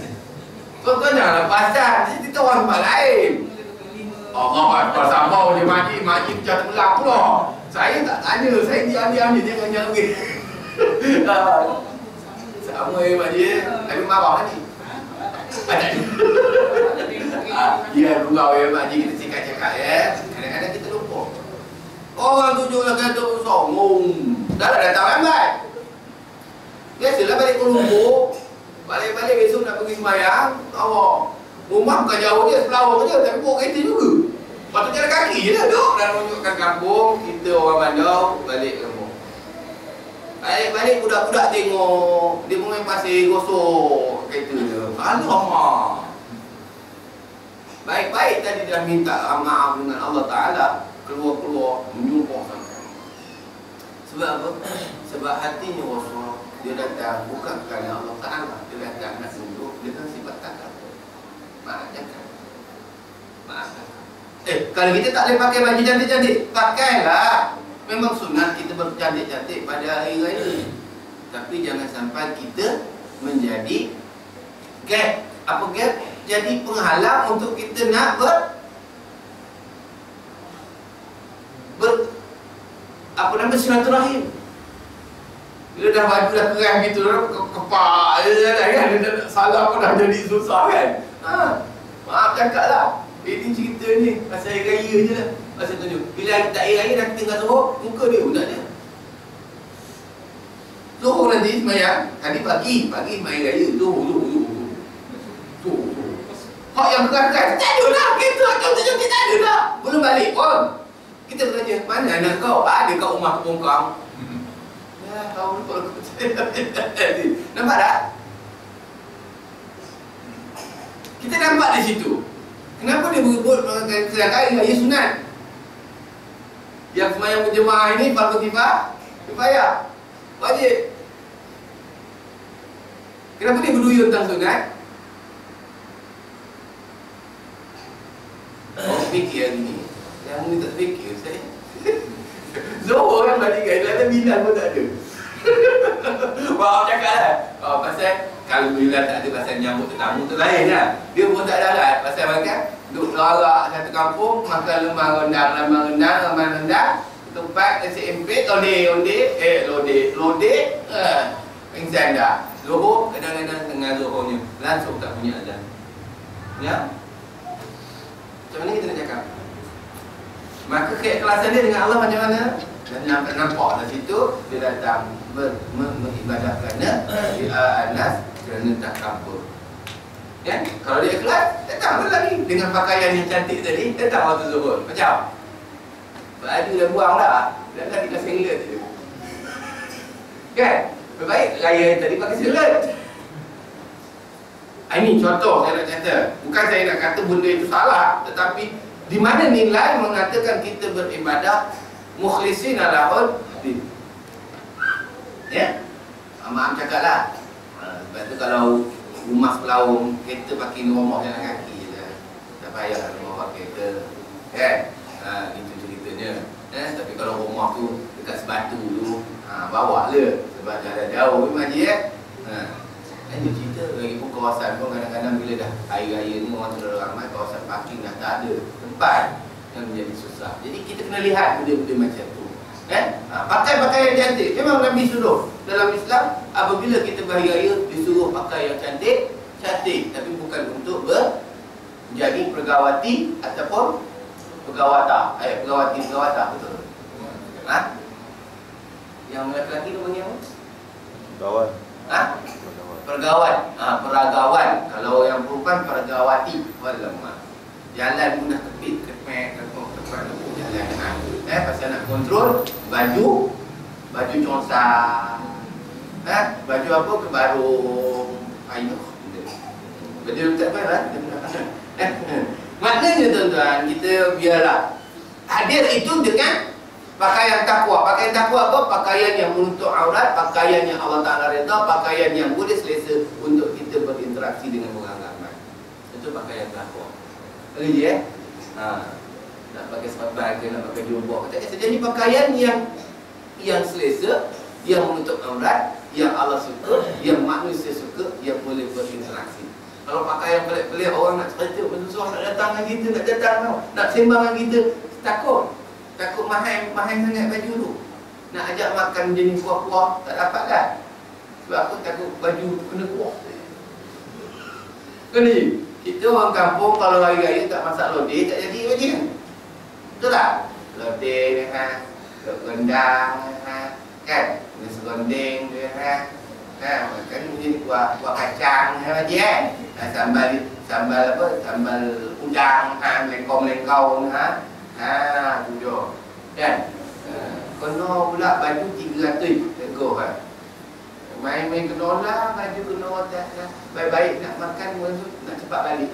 Tuan-tuan janganlah pasal. Kita orang tempat lain. Allah Akbar, sabar dia makcik macam terbelah pula. Saya tak tanya, saya diam-diam je tengok nyari. Sama makcik, tapi marah ni. Ya, gurau ya makcik, kita cakap-cakap ya. Kadang-kadang kita lupa. Orang tunjuklah kata sombong. Dah lah datang ramai. Biasalah balik Kuala Lumpur. Balik-balik besok nak pergi sembahyang. Awak rumah bukan jauh je, Selawang je, tapi bawa kereta juga. Lepas tu jalan kaki je lah, duduk dan menunjukkan kampung. Kita orang bandar, balik kampung. Balik budak-budak tengok. Dia main pasir, gosok kereta je. Alamak. Baik-baik tadi dah minta maaf dengan Allah Ta'ala. Keluar-keluar, menyumpah sampai. Sebab apa? Sebab hatinya Rasulullah. Dia datang bukan kerana Allah Ta'ala. Dia datang nak duduk dengan sifat takut. Maafkan. Kalau kita tak boleh pakai baju cantik-cantik, pakailah. Memang sunat kita bercantik-cantik pada hari raya. Tapi jangan sampai kita menjadi gap. Apa gap? Jadi penghalang untuk kita nak silaturahim. Bila dah baju dah kerang gitu, kepak je kan. Salah pun dah jadi susah kan. Maaf cakap lah. Ini cerita ni pasal hari raya je lah. Pasal tunjuk. Bila tak hari raya nanti tengah Zuhur, muka dia pun tak ada. Zuhur nanti semayang. Tadi pagi main raya. Zuhur. Hak yang keras-keras tak ada lah. Kereta kau tak ada lah. Belum balik pun. Kita bertanya, mana anak kau? Ada kat rumah kebongkang. Ya, tahu kalau kau nampak tak? Kita nampak di situ. Kenapa dia berebut sedangkan raya sunat? Yang semayang berjemaah ini fardu kifayah. Wajib. Kenapa dia berduyun tentang sunat? Orang fikir hari ni. Yang ni tak fikir saya. Zuhur orang balik kan, ada bilang pun tak ada. Maaf cakap lah. Pasal kalau bila tak ada pasal nyambut tetamu tu lain lah. Dia pun tak ada lah. Pasal makan duduk larak satu kampung, makan lemang rendang, tempat nasi empit, lodeh, pingsan dah. Zuhur, kadang-kadang tengah zuhurnya langsung tak punya azan. Ya? Macam mana kita nak cakap? Maka keikhlasan dia dengan Allah macam mana? Dan nampak dari situ dia datang beribadah kerana dia anas kerana takabur. Ya, kalau dia ikhlas, datang lagi dengan pakaian yang cantik tadi, datang waktu zuhur. Macam baju dah buang dah, dah kita singlet je. Kan? Baik raya tadi pakai singlet. Ini contoh saya nak kata. Bukan saya nak kata benda itu salah, tetapi di mana nilai mengatakan kita beribadah mukhlisin lahul din. Ya? Maaf cakaplah. Sebab tu kalau rumah selaung, kereta pakai normal jalan kaki je lah. Tak payah normal kereta. Kan? Itu ceritanya. Tapi kalau rumah tu dekat Sebatu tu, bawa le. Sebab jalan jauh memang je. Ini cerita lagi pun kawasan pun kadang-kadang bila dah hari raya ni orang terlalu ramai, kawasan parking dah tak ada tempat, yang menjadi susah. Jadi kita kena lihat benda-benda macam tu. Pakai pakaian cantik. Memang Nabi suruh dalam Islam apabila kita berhari raya disuruh pakai yang cantik, tapi bukan untuk menjadi pergawati ataupun pegawata. Pegawata betul. Yang lelaki tu panggil apa? Kawan. Pergawan. Peragawan. Kalau yang perempuan pergawati. Alamak. Jalan mudah kepit, kepek, jalan. Pasal nak kontrol baju congsak. Baju apa? Kebarung. Ayuh. Betul tak apa? Maknanya tuan-tuan, kita biarlah hadir itu dengan pakaian takwa. Pakaian takwa apa? Pakaian yang menutup aurat, pakaian yang Allah Ta'ala redha, pakaian yang boleh selesa untuk kita berinteraksi dengan orang ramai. Itu pakaian takwa. Lagi nak pakai sepatu ke, nak pakai jubah, jadi pakaian yang selesa, yang menutup aurat, yang Allah suka, yang manusia suka, yang boleh berinteraksi. Kalau pakai yang pelik-pelik, orang nak cerita, bersusah nak datang dengan kita, nak datang tau, nak sembang dengan kita, takut mahal sangat baju tu. Nak ajak makan jenis kuah-kuah, tak dapat kan? Sebab aku takut baju kena kuah. Kena je. Kita orang kampung kalau hari raya tak masak lodeh, tak jadi baju kan? Betul tak? Lodeh rendang kan? Nasi gondeng makan jenis kuah kacang baju kan? Sambal apa? Sambal udang, lengkong-lengkong tu je. Kan? Kena pula baju 300 teguh kan? Main-main kena lah, baju kena otak lah. Baik-baik nak makan, nak cepat balik.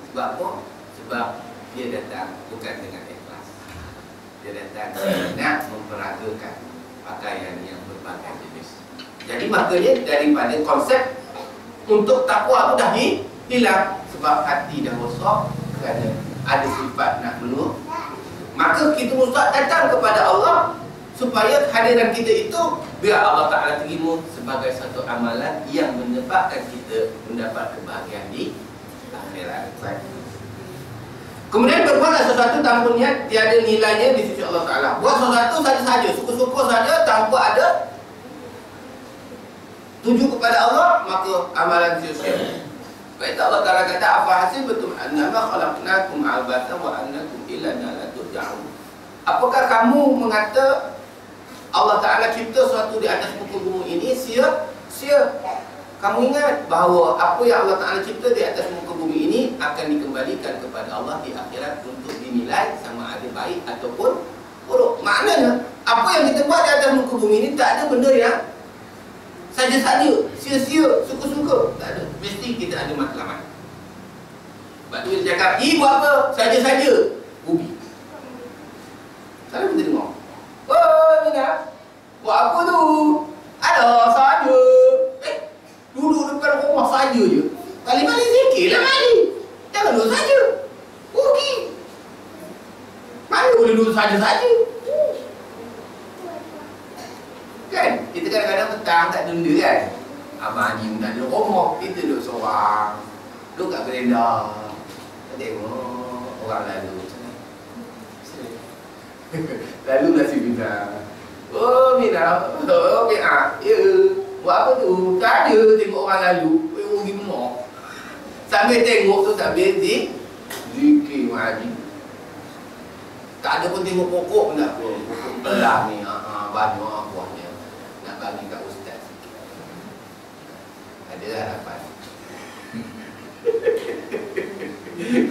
Sebab apa? Sebab dia datang bukan dengan ikhlas. Dia datang nak memperagakan pakaian yang berbagai jenis. Jadi maknanya daripada konsep untuk takwa itu dah hilang. Sebab hati dah rosak kerana ada sifat nak menurut. Maka kita mustahak datang kepada Allah supaya kehadiran kita itu biar Allah Ta'ala terima sebagai satu amalan yang menyebabkan kita mendapat kebahagiaan di akhirat. Kemudian berbuatlah sesuatu tanpa niat tiada nilainya di sisi Allah Ta'ala. Buat sesuatu saja-saja, suka-suka saja tanpa ada tuju kepada Allah, maka amalan sia-sia. Baik Allah Ta'ala kata, apa hasil betul annama khalaqnakum abasa wa annakum ilana la turja'un. Apakah kamu mengata Allah Ta'ala cipta sesuatu di atas muka bumi ini sia-sia? Kamu ingat bahawa apa yang Allah Ta'ala cipta di atas muka bumi ini akan dikembalikan kepada Allah di akhirat untuk dinilai sama ada baik ataupun buruk. Maknanya apa yang kita buat di atas muka bumi ini tak ada benda yang saja-saja, sia-sia, suka-suka. Tak ada. Mesti kita ada matlamat. Sebab tu dia cakap, buat apa? Saja-saja. Rugi. Salah kita dengar. Oh, Mina, buat apa tu? Ada, saja. Duduk depan rumah saja je. Kali-kali sikit lah kali. Jangan duduk saja. Rugi. Mana boleh duduk saja-saja? Kan? Kita kadang-kadang petang tak ada benda kan? Abang Haji pun tak ada rumah. Kita duduk seorang. Duduk kat berenda. Tengok orang lalu. Lalu nasi Mina. Oh Mina. Oh Mina. Ya. Buat apa tu? Tak ada tengok orang lalu. Rugi benar. Sambil tengok tu tak bezi. Zikir Haji. Tak ada pun tengok pokok pun tak apa. Pokok pelah ni. Banyak buahnya. Nak bagi kat ustaz sikit. Ada harapan.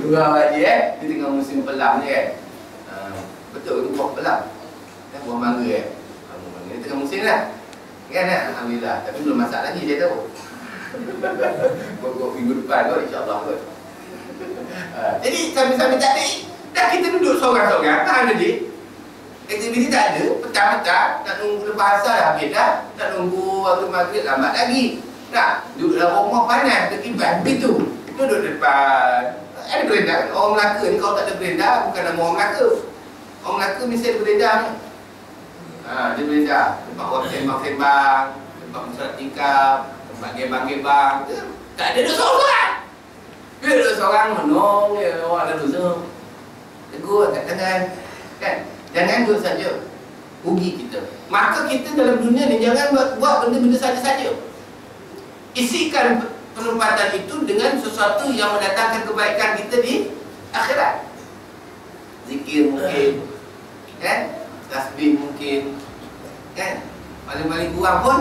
Dua haji di tengah musim pelang ni kan. Betul tu buah pelang. Buah mangga buah mangga ni tengah musim lah. Kan alhamdulillah. Tapi belum masak lagi dia tahu. Pokok minggu depan kot insya-Allah kot. Jadi sambil-sambil tak ada. Dah kita duduk seorang-seorang. Mana dia? Aktiviti tak ada. Petang-petang nak nunggu lepas asar dah habis dah. Nak nunggu waktu maghrib lambat lagi. Nah, duduk dalam rumah panas terkibat begitu. Duduk depan. Ada berenda kan? Orang Melaka ni kalau tak ada berenda bukan nama orang Melaka. Orang Melaka mesti ada berenda ni. Dia berenda. Tempat orang sembang-sembang, tempat mensurat tingkap, tempat gebang-gebang. Tak ada duduk seorang. Dia duduk seorang menong je. Orang ada dosa. Tegur kat tangan. Kan? Jangan duduk saja. Rugi kita. Maka kita dalam dunia ni jangan buat benda-benda saja-saja. Isikan penempatan itu dengan sesuatu yang mendatangkan kebaikan kita di akhirat. Zikir mungkin, kan? Tasbih mungkin, kan? Paling-paling kurang pun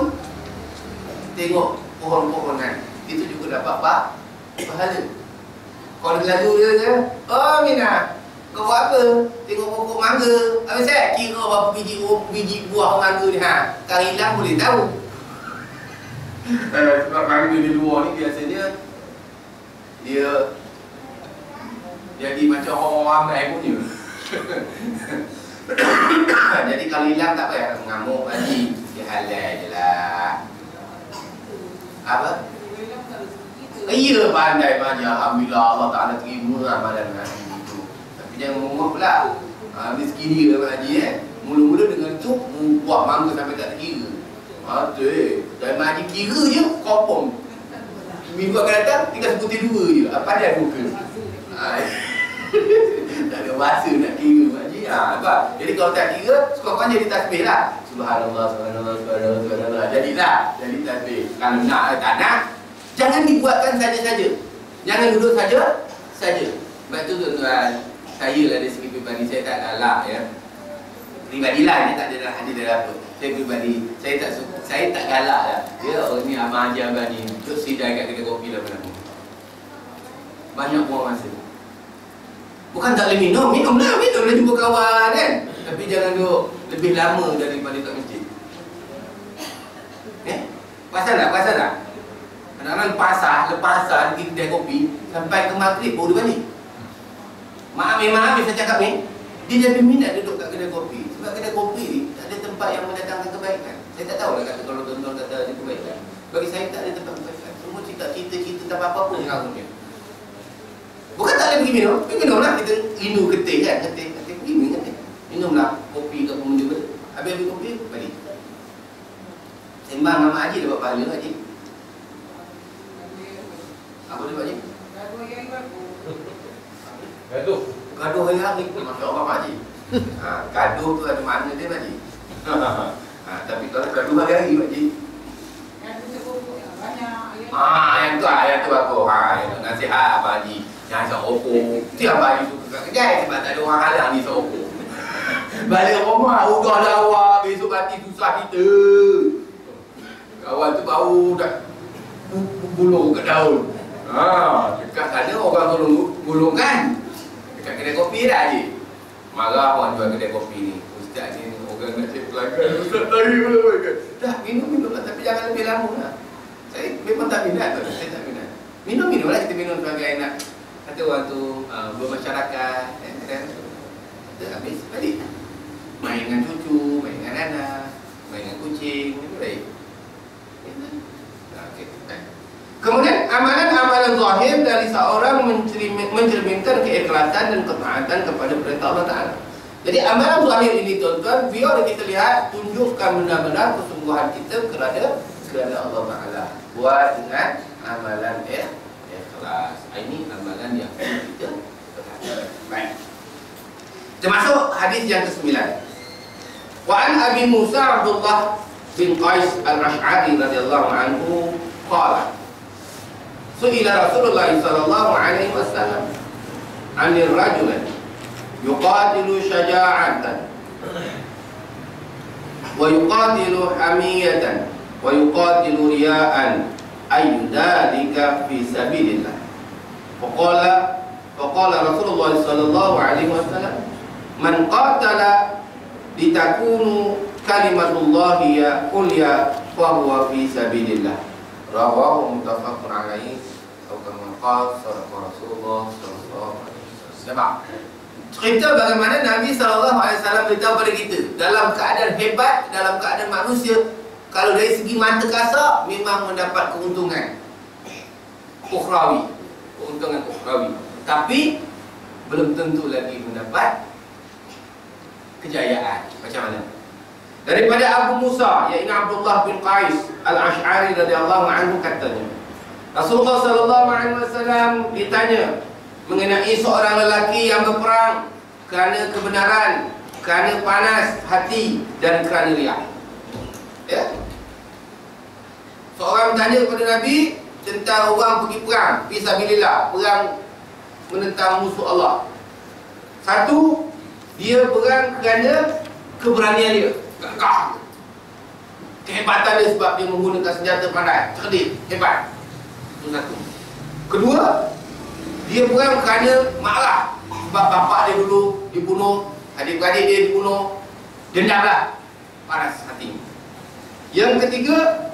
tengok pohon-pohonan. Itu juga dapat pahala. Kalau lalu je, oh Mina, kau buat apa? Tengok pokok mangga. Habis saya kira berapa biji buah mangga ni ha. Kang hilang boleh tahu. Sebab mangga di luar ni biasanya dia jadi macam orang ramai punya. Jadi kalau hilang tak payah mengamuk lagi. Dia halal je lah. Apa? Iya pandai banyak. Alhamdulillah Allah Ta'ala terima amalan haji itu. Tapi jangan ngomong pula. Miskin dia haji mula-mula dengan tu buah mangga sampai tak terkira. Betul. Dan haji kira je kopong. Minggu akan datang tinggal sebutir dua je. Pandai buka. Tak ada bahasa nak kira haji. Jadi kalau tak kira, suka-suka jadi tasbih lah. Subhanallah, subhanallah, subhanallah, subhanallah. Jadilah, jadi tasbih. Kalau nak, tak nak, jangan dibuatkan saja-saja. Jangan duduk saja. Sebab tu tuan-tuan, saya lah dari segi pribadi, saya tak galak ya. Pribadilah, ni tak ada hadis dalam apa. Saya pribadi, saya tak galak lah. Dia orang ni Abang Haji Abang ni, duduk sidai kat kedai kopi lah mana. Banyak buang masa. Bukan tak boleh minum lah jumpa kawan kan. Tapi jangan duduk lebih lama daripada kat masjid. Pasal tak? Kadang-kadang lepas asar pergi kedai kopi sampai ke maghrib baru dia balik. Maaf saya cakap ni, dia jadi minat duduk kat kedai kopi. Sebab kedai kopi ni tak ada tempat yang mendatangkan kebaikan. Saya tak tahu lah kata kalau tuan-tuan kata ada kebaikan. Bagi saya tak ada tempat kebaikan. Semua cerita tak apa-apa pun yang dia. Bukan tak boleh pergi minum lah. Kita rindu ketik kan. Ketik pergi minumlah kopi ke pengunjung tu. Habis kopi, balik. Sembang nama Haji dapat pahala Haji. Apa dia Pak Haji? Gaduh hari-hari. Masya Allah Pak Haji. Gaduh tu ada mana dia Pak Haji? Tapi kalau gaduh hari-hari Pak Haji. Yang tu aku. Nasihat Pak Haji. Jangan seopor. Tiap hari suka kat kedai sebab tak ada orang halang ni seopor. Balik rumah, ugah lawa, besok hati susah kita. Kawan tu baru dah gulung kat daun. Dekat sana orang tolong gulungkan. Dekat kedai kopi dah je. Marah orang jual kedai kopi ni. Ustaz ni orang nak cek pelanggan. Ustaz lagi pula. Dah minum lah tapi jangan lebih lama lah. Saya memang tak minat tu. Saya tak minat. Minum lah kita minum sebagai nak. Kata orang tu bermasyarakat. Kita habis balik. Main dengan cucu, main dengan anak, main dengan kucing, itu baik. Kemudian amalan-amalan zahir dari seorang mencerminkan keikhlasan dan ketaatan kepada perintah Allah Ta'ala. Jadi amalan zahir ini tuan-tuan, biar kita lihat, tunjukkan benar-benar kesungguhan kita kerana Allah Ta'ala. Buat dengan amalan ikhlas. Ini amalan yang kita perhatikan. Baik. Termasuk hadis yang ke-9. Wa an Abi Musa Abdullah bin Qais al-Ash'ari radhiyallahu anhu qala su'ila Rasulullah sallallahu alaihi wasallam 'anil rajul yuqatilu syaja'atan wa yuqatilu hamiyatan wa yuqatilu riya'an ayyudhalika fi sabilillah. Faqala Faqala Rasulullah sallallahu alaihi wasallam, "Man qatala litakunu kalimatullahi ya ulya fa huwa fi sabilillah." Rawahu muttafaqun alaihi. Atau kama qala Rasulullah sallallahu alaihi wasallam. Cerita bagaimana Nabi sallallahu alaihi wasallam beritahu pada kita dalam keadaan hebat, dalam keadaan manusia, kalau dari segi mata kasar memang mendapat keuntungan ukhrawi, keuntungan ukhrawi, tapi belum tentu lagi mendapat kejayaan. Macam mana? Daripada Abu Musa, yaitu Abdullah bin Qais Al-Ash'ari radhiyallahu anhu katanya, Rasulullah sallallahu alaihi wasallam ditanya mengenai seorang lelaki yang berperang kerana kebenaran, kerana panas hati dan kerana riak. Ya. Seorang bertanya kepada Nabi tentang orang pergi perang fisabilillah, perang menentang musuh Allah. Satu, dia perang kerana keberanian dia, gagah, kehebatan dia sebab dia menggunakan senjata pandai, cerdik, hebat. Itu satu. Kedua, dia perang kerana marah sebab bapak dia dulu dibunuh, adik-beradik dia dibunuh, dendamlah, panas hati. Yang ketiga,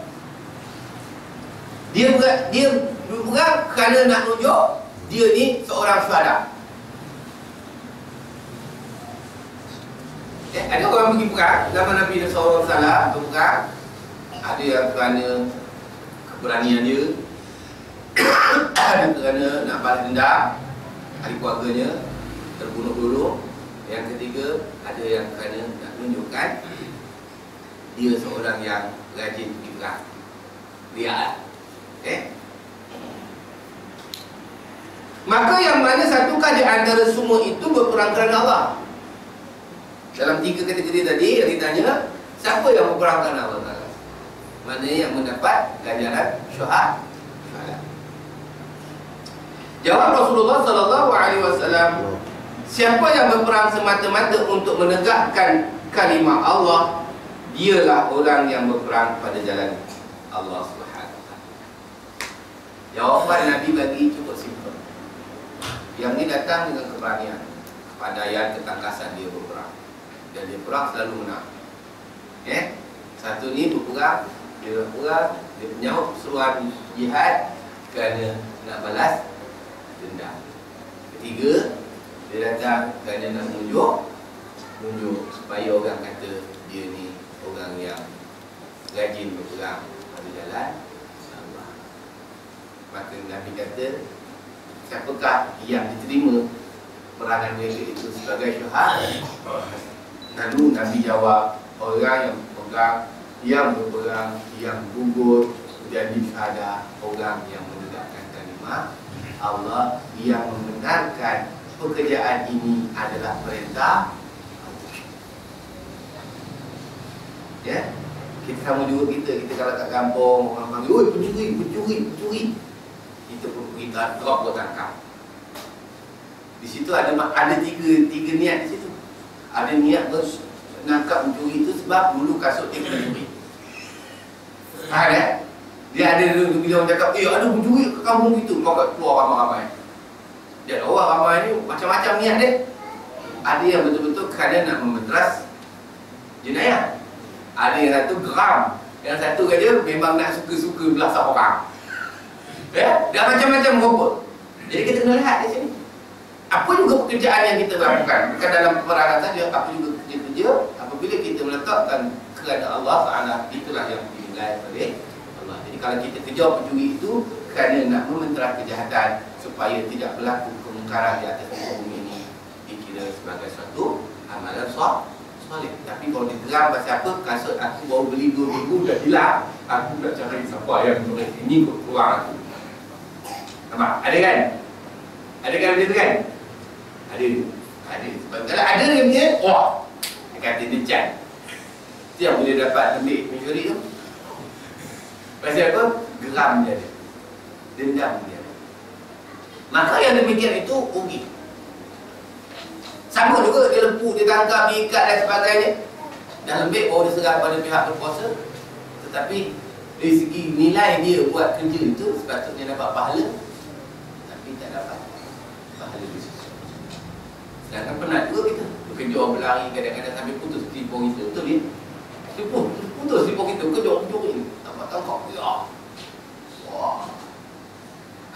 dia perang kerana nak tunjuk dia ni seorang syuhada. Ada orang pergi perang zaman Nabi sallallahu alaihi wasallam berperang, ada yang kerana keberanian dia, ada kerana nak balas dendam, ahli keluarganya terbunuh dulu. Yang ketiga, ada yang kerana nak tunjukkan dia seorang yang rajin pergi perang. Riak. Maka yang mana satukah di antara semua itu berperang kerana Allah? Dalam tiga kategori tadi yang ditanya, siapa yang berperang kerana Allah? Mana yang mendapat ganjaran syuhada? Jawab Rasulullah sallallahu alaihi wasallam, siapa yang berperang semata-mata untuk menegakkan kalimah Allah, dialah orang yang berperang pada jalan Allah Subhanahu wa taala. Jawapan Nabi bagi cukup simpel. Yang ini datang dengan keberanian, kepandaian, ketangkasan dia berperang. Dan dia perang selalu menang. Satu ni berperang, dia menyahut seruan jihad kerana nak balas dendam. Ketiga, dia datang kerana nak menunjuk supaya orang kata dia ni orang yang rajin berperang pada jalan Allah. Maka Nabi kata, siapakah yang diterima perangan mereka itu sebagai syuhada? Lalu Nabi jawab, orang yang berperang, yang berperang, yang gugur menjadi syuhada, orang yang menegakkan kalimah Allah, yang membenarkan pekerjaan ini adalah perintah. Ya, kita sama juga kita kalau kat kampung orang panggil, "Oi, pencuri." Kita pun kita drop buat tangkap. Di situ ada tiga niat di situ. Ada niat nangkap pencuri itu sebab dulu kasut dia kena curi. Dia ada bila orang cakap, ada pencuri ke kampung itu, maka keluar ramai-ramai. Dan orang ramai ni macam-macam niat dia. Ada yang betul-betul kerana nak memeteras jenayah. Ada yang satu geram, yang satu kata memang nak suka-suka belah sah orang. Dah macam-macam rupa. Jadi kita kena lihat di sini. Apa juga pekerjaan yang kita lakukan, bukan dalam peperangan saja, apa juga kerja-kerja apabila kita meletakkan kerana Allah Ta'ala, itulah yang dinilai oleh Allah. Jadi kalau kita kejar pencuri itu kerana nak mementerah kejahatan supaya tidak berlaku kemungkaran di atas muka bumi ini, dikira sebagai suatu amalan soleh. Tapi kalau digeram pasal apa, kasut aku baru beli 2 minggu dah hilang, aku nak cari siapa yang boleh ini kurang aku. Nampak? Ada kan? Ada kan macam tu kan? Ada. Sebab kalau ada yang punya, dia kata dia cat. Itu yang boleh dapat ambil mencuri tu. Pasal apa? Geram dia ada, dendam dia ada. Maka yang demikian itu rugi. Sama juga dia lempu, dia tangkap, diikat dan sebagainya. Dah lembik baru dia serah pada pihak berkuasa. Tetapi dari segi nilai dia buat kerja itu sepatutnya dapat pahala, tapi tak dapat. pahala di sisi Allah. Sedangkan penat juga kita bekerja berlari kadang-kadang sampai putus telefon kita. Betul ni? Putus telefon kita, kerja ni. Tak tangkap. Ya. Wah.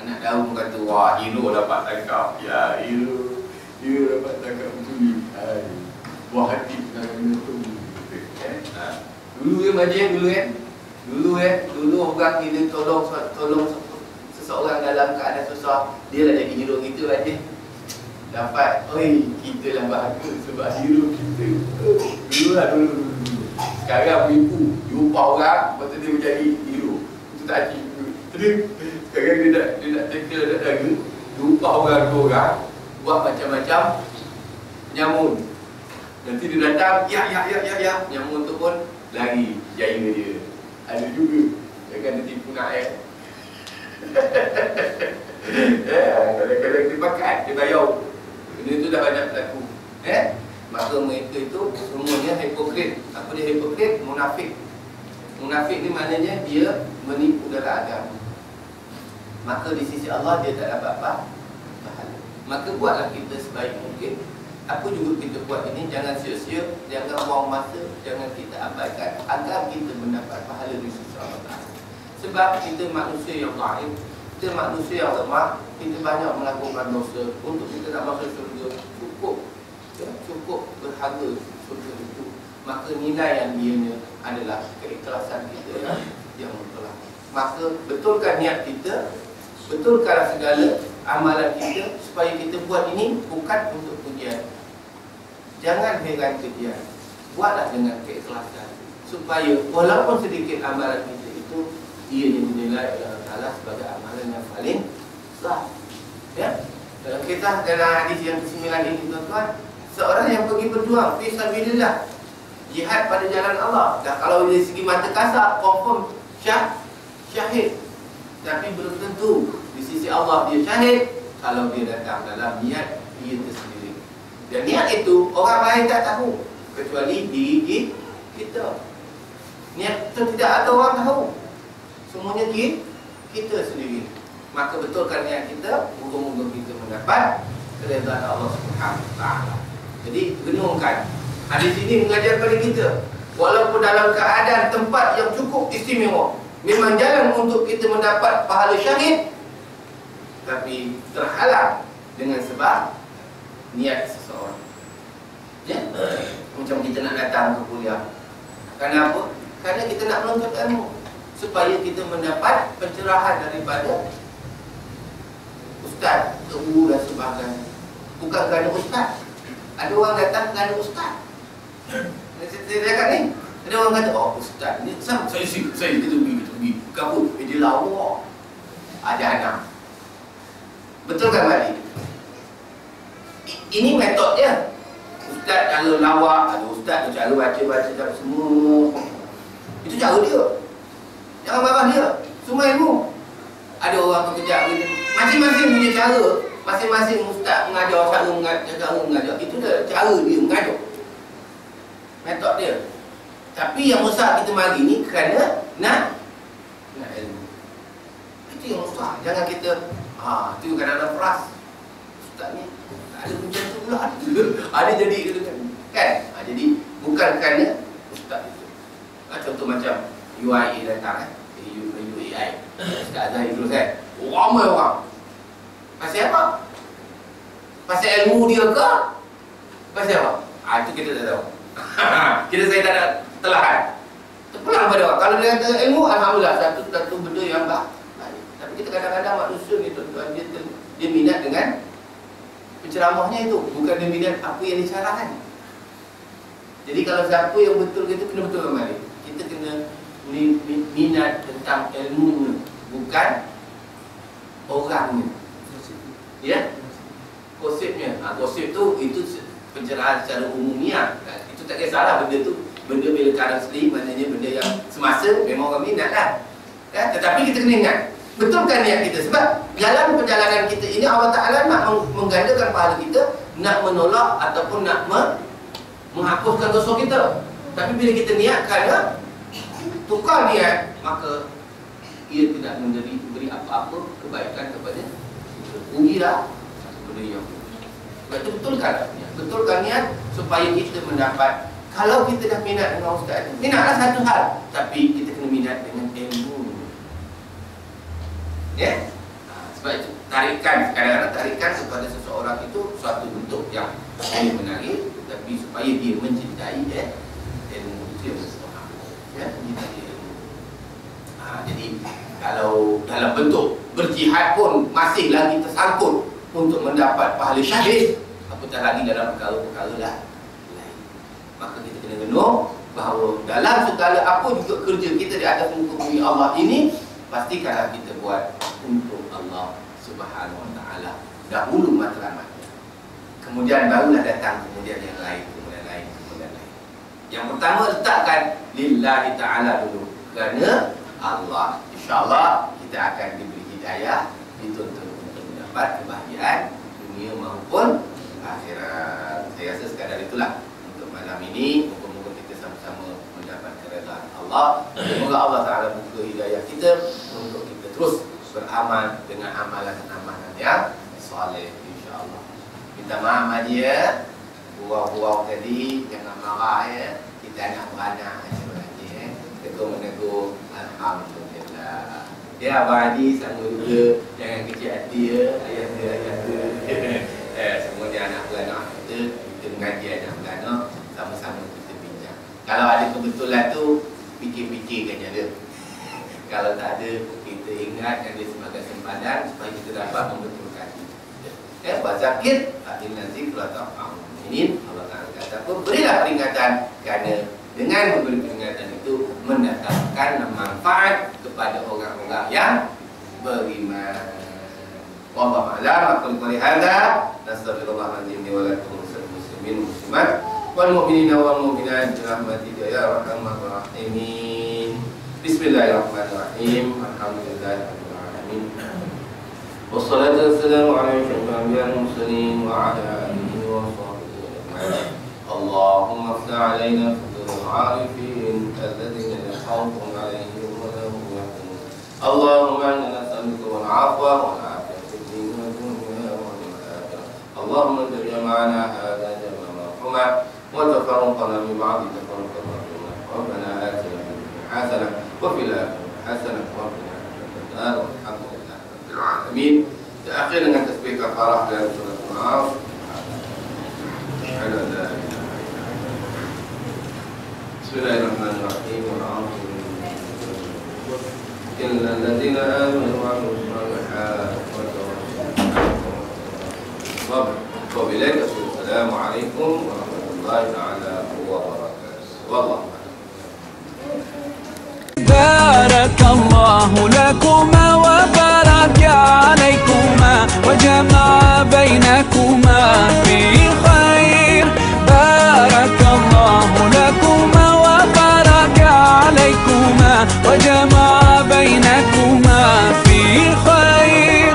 Anak daun kata, wah, hero dapat tangkap. Ya, hero dapat tangkap betul. Buah hati nak kena tu. Dulu Dulu orang kita tolong seseorang dalam keadaan susah, dia lah jadi hero kita aja. Dapat, oi, kita lah bahagia sebab hero kita. Dulu. Sekarang menipu, jumpa orang, lepas tu dia menjadi hero. Itu tak cik. Sekarang dia nak tackle, nak jaga, jumpa orang buat macam-macam, penyamun. Nanti dia datang, ya, penyamun tu pun lari, jaya dia. Ada juga, jangan dia tipu nak kadang-kadang dia pakai, dia bayar. Benda tu dah banyak berlaku. Maka mereka itu semuanya hipokrit. Apa dia hipokrit? Munafik. Munafik ni maknanya dia menipu dalam agama. Maka di sisi Allah dia tak dapat pahala. Maka buatlah kita sebaik mungkin. Apa juga kita buat ini, jangan sia-sia, jangan buang masa, jangan kita abaikan agar kita mendapat pahala di sisi Allah. Sebab kita manusia yang dhaif, kita manusia yang lemah, kita banyak melakukan dosa. Untuk kita nak masuk syurga, cukup berharga syurga itu. Maka nilai yang dianya adalah keikhlasan kita yang mutlak. Maka betulkan niat kita, betulkanlah segala amalan kita, supaya kita buat ini bukan untuk pujian. Jangan heran kejian, buatlah dengan keikhlasan, supaya walaupun sedikit amalan kita itu, ia dinilai oleh Allah Ta'ala sebagai amalan yang paling sah. Ya? Dalam kisah dalam hadis yang ke-9 ini, tuan-tuan, seorang yang pergi berjuang fi sabilillah, jihad pada jalan Allah. Dan kalau dari segi mata kasar, confirm syahid. Tapi belum tentu di sisi Allah dia syahid kalau dia datang dalam niat dia tersendiri. Dan niat itu orang lain tak tahu kecuali diri kita. Niat itu tidak ada orang tahu. Semuanya kita sendiri. Maka betulkan niat kita, moga-moga kita mendapat keredaan Allah Subhanahu Wa Taala. Jadi renungkan. Hadis ini mengajar kepada kita, walaupun dalam keadaan tempat yang cukup istimewa, memang jalan untuk kita mendapat pahala syahid, tapi terhalang dengan sebab niat seseorang. Ya? Macam kita nak datang ke kuliah. Kenapa? Kerana kita nak menuntut ilmu, supaya kita mendapat pencerahan daripada ustaz, guru dan sebagainya. Bukan kerana ustaz. Ada orang datang kerana ustaz. Saya cakap ni, ada orang kata, oh ustaz ni saya kita pergi. Kamu dia lawa. Ada anak. Betul kan Malik? Ini metod dia. Ustaz cara lawak, ada ustaz cara baca semua. Itu cara dia. Jangan marah dia. Semua ilmu. Ada orang bekerja gitu. Masing-masing punya cara. Masing-masing ustaz mengajar, cara mengajar. Itu dah cara dia mengajar. Metod dia. Tapi yang besar kita mari ni kerana nak ilmu. Itu yang besar. Jangan kita tu kadang-kadang peras. Ustaz ni ada macam tu pula. Ada jadi kan? Jadi bukan kerana ustaz itu. Contoh macam UIA datang UAI. Ustaz Azhar itu kan. Ramai orang. Pasal apa? Pasal ilmu dia ke? Pasal apa? Itu kita tak tahu. Saya tak ada telahan. Terpulang pada orang. Kalau dia kata ilmu, alhamdulillah satu benda yang baik. Tapi kita kadang-kadang manusia ni tuan-tuan, dia minat dengan penceramahnya itu, bukan dia minat apa yang dicarahkan. Jadi kalau siapa yang betul kita kena betul kembali. Kita kena minat tentang ilmunya, bukan orangnya. Ya? Konsepnya. Konsep tu itu pencerahan secara umumnya. Itu tak kisahlah benda tu. Benda bila kadang sedih, maknanya benda yang semasa memang orang minat lah. Ya? Tetapi kita kena ingat, betulkan niat kita. Sebab jalan perjalanan kita ini Allah Ta'ala nak menggandakan pahala kita, nak menolak ataupun nak menghapuskan dosa kita. Tapi bila kita niatkan, tukar niat, maka ia tidak beri apa-apa kebaikan kepada kita. Rugilah. beliau. Sebab itu betulkan niat supaya kita mendapat. Kalau kita dah minat dengan ustaz, minatlah satu hal, tapi kita kena minat dengan ilmu. Ya? Sebab itu tarikan, kadang-kadang tarikan kepada seseorang itu suatu bentuk yang menarik, tapi supaya dia mencintai ilmu itu yang faham. Ya, mencintai ilmu. Jadi kalau dalam bentuk berjihad pun masih lagi tersangkut untuk mendapat pahala syahid, apatah lagi dalam perkara-perkara lain. Maka kita kena genung bahawa dalam segala apa juga kerja kita di atas muka bumi Allah ini, pastikanlah kita buat untuk Allah Subhanahu Wa Taala dahulu matlamatnya. Kemudian barulah datang kemudian yang lain, kemudian lain. Yang pertama letakkan lillahi ta'ala dulu, kerana Allah. InsyaAllah kita akan diberi hidayah, dituntun untuk mendapat kebahagiaan dunia maupun akhirat. Saya rasa sekadar itulah untuk malam ini. Moga-moga kita sama-sama mendapat keredaan Allah. Semoga Allah Ta'ala buka hidayah kita untuk kita terus beramal dengan amalan-amalan yang soleh, insyaAllah. Minta maaf dia, buah-buah tadi, jangan marah ya. Kita nak beranak sebenarnya. Tegur menegur, alhamdulillah. Ya, Abang Haji sama juga. Jangan kecil hati ya, ayah dia. Semuanya anak beranak kita mengaji anak beranak, sama-sama kita bincang. Kalau ada kebetulan tu, fikir-fikirkan je dia. Kalau tak ada, kita ingatkan dia sebagai sempadan supaya kita dapat membetulkan. Ya, bazakir, akhir nanti kalau tak ini Allah Ta'ala kata pun berilah peringatan, kerana dengan memberi peringatan itu mendatangkan manfaat kepada orang-orang yang beriman. Wallahu a'lam. Aku qali hadza, nastaghfirullahaladzim wa lakum muslimin muslimat wal mu'minina wal mu'minat rahmatika ya arhamar rahimin. Bismillahirrahmanirrahim. Alhamdulillahirabbil alamin. Wassalatu wassalamu ala asyrafil anbiya'i wal mursalin wa ala alihi wa sahbihi ajma'in. Allahumma iftah 'alaina futuhal 'arifin alladhina la khawfun 'alaihim wa la hum yahzanun. Allahumma inna nas'aluka al-'afwa wal 'afiyata fid dunya wad dunya wal akhirah. Allahumma jama'na hadha jam'an marhuma wa tafarraqna min ba'di tafarruqan marhuma. Rabbana atina fid dunya hasanah wa fil akhirati hasanah wa qina adzaban nar. Walhamdulillahi rabbil alamin. Terakhir dengan tasbih kafarah dan surat Al-A'raf. Bismillahirrahmanirrahim. Illa alladziina aamanu wa 'amilus shalihaati wa tawassaw. Wassalamu alaikum warahmatullahi ta'ala wabarakatuh. Wallahu بارك الله لكما وبارك عليكما وجمع بينكما في خير. بارك الله لكما وبارك عليكما وجمع بينكما في خير.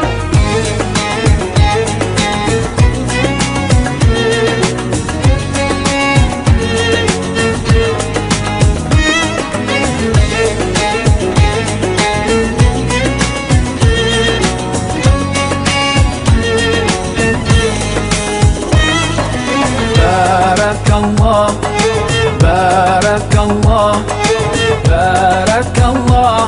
بارك الله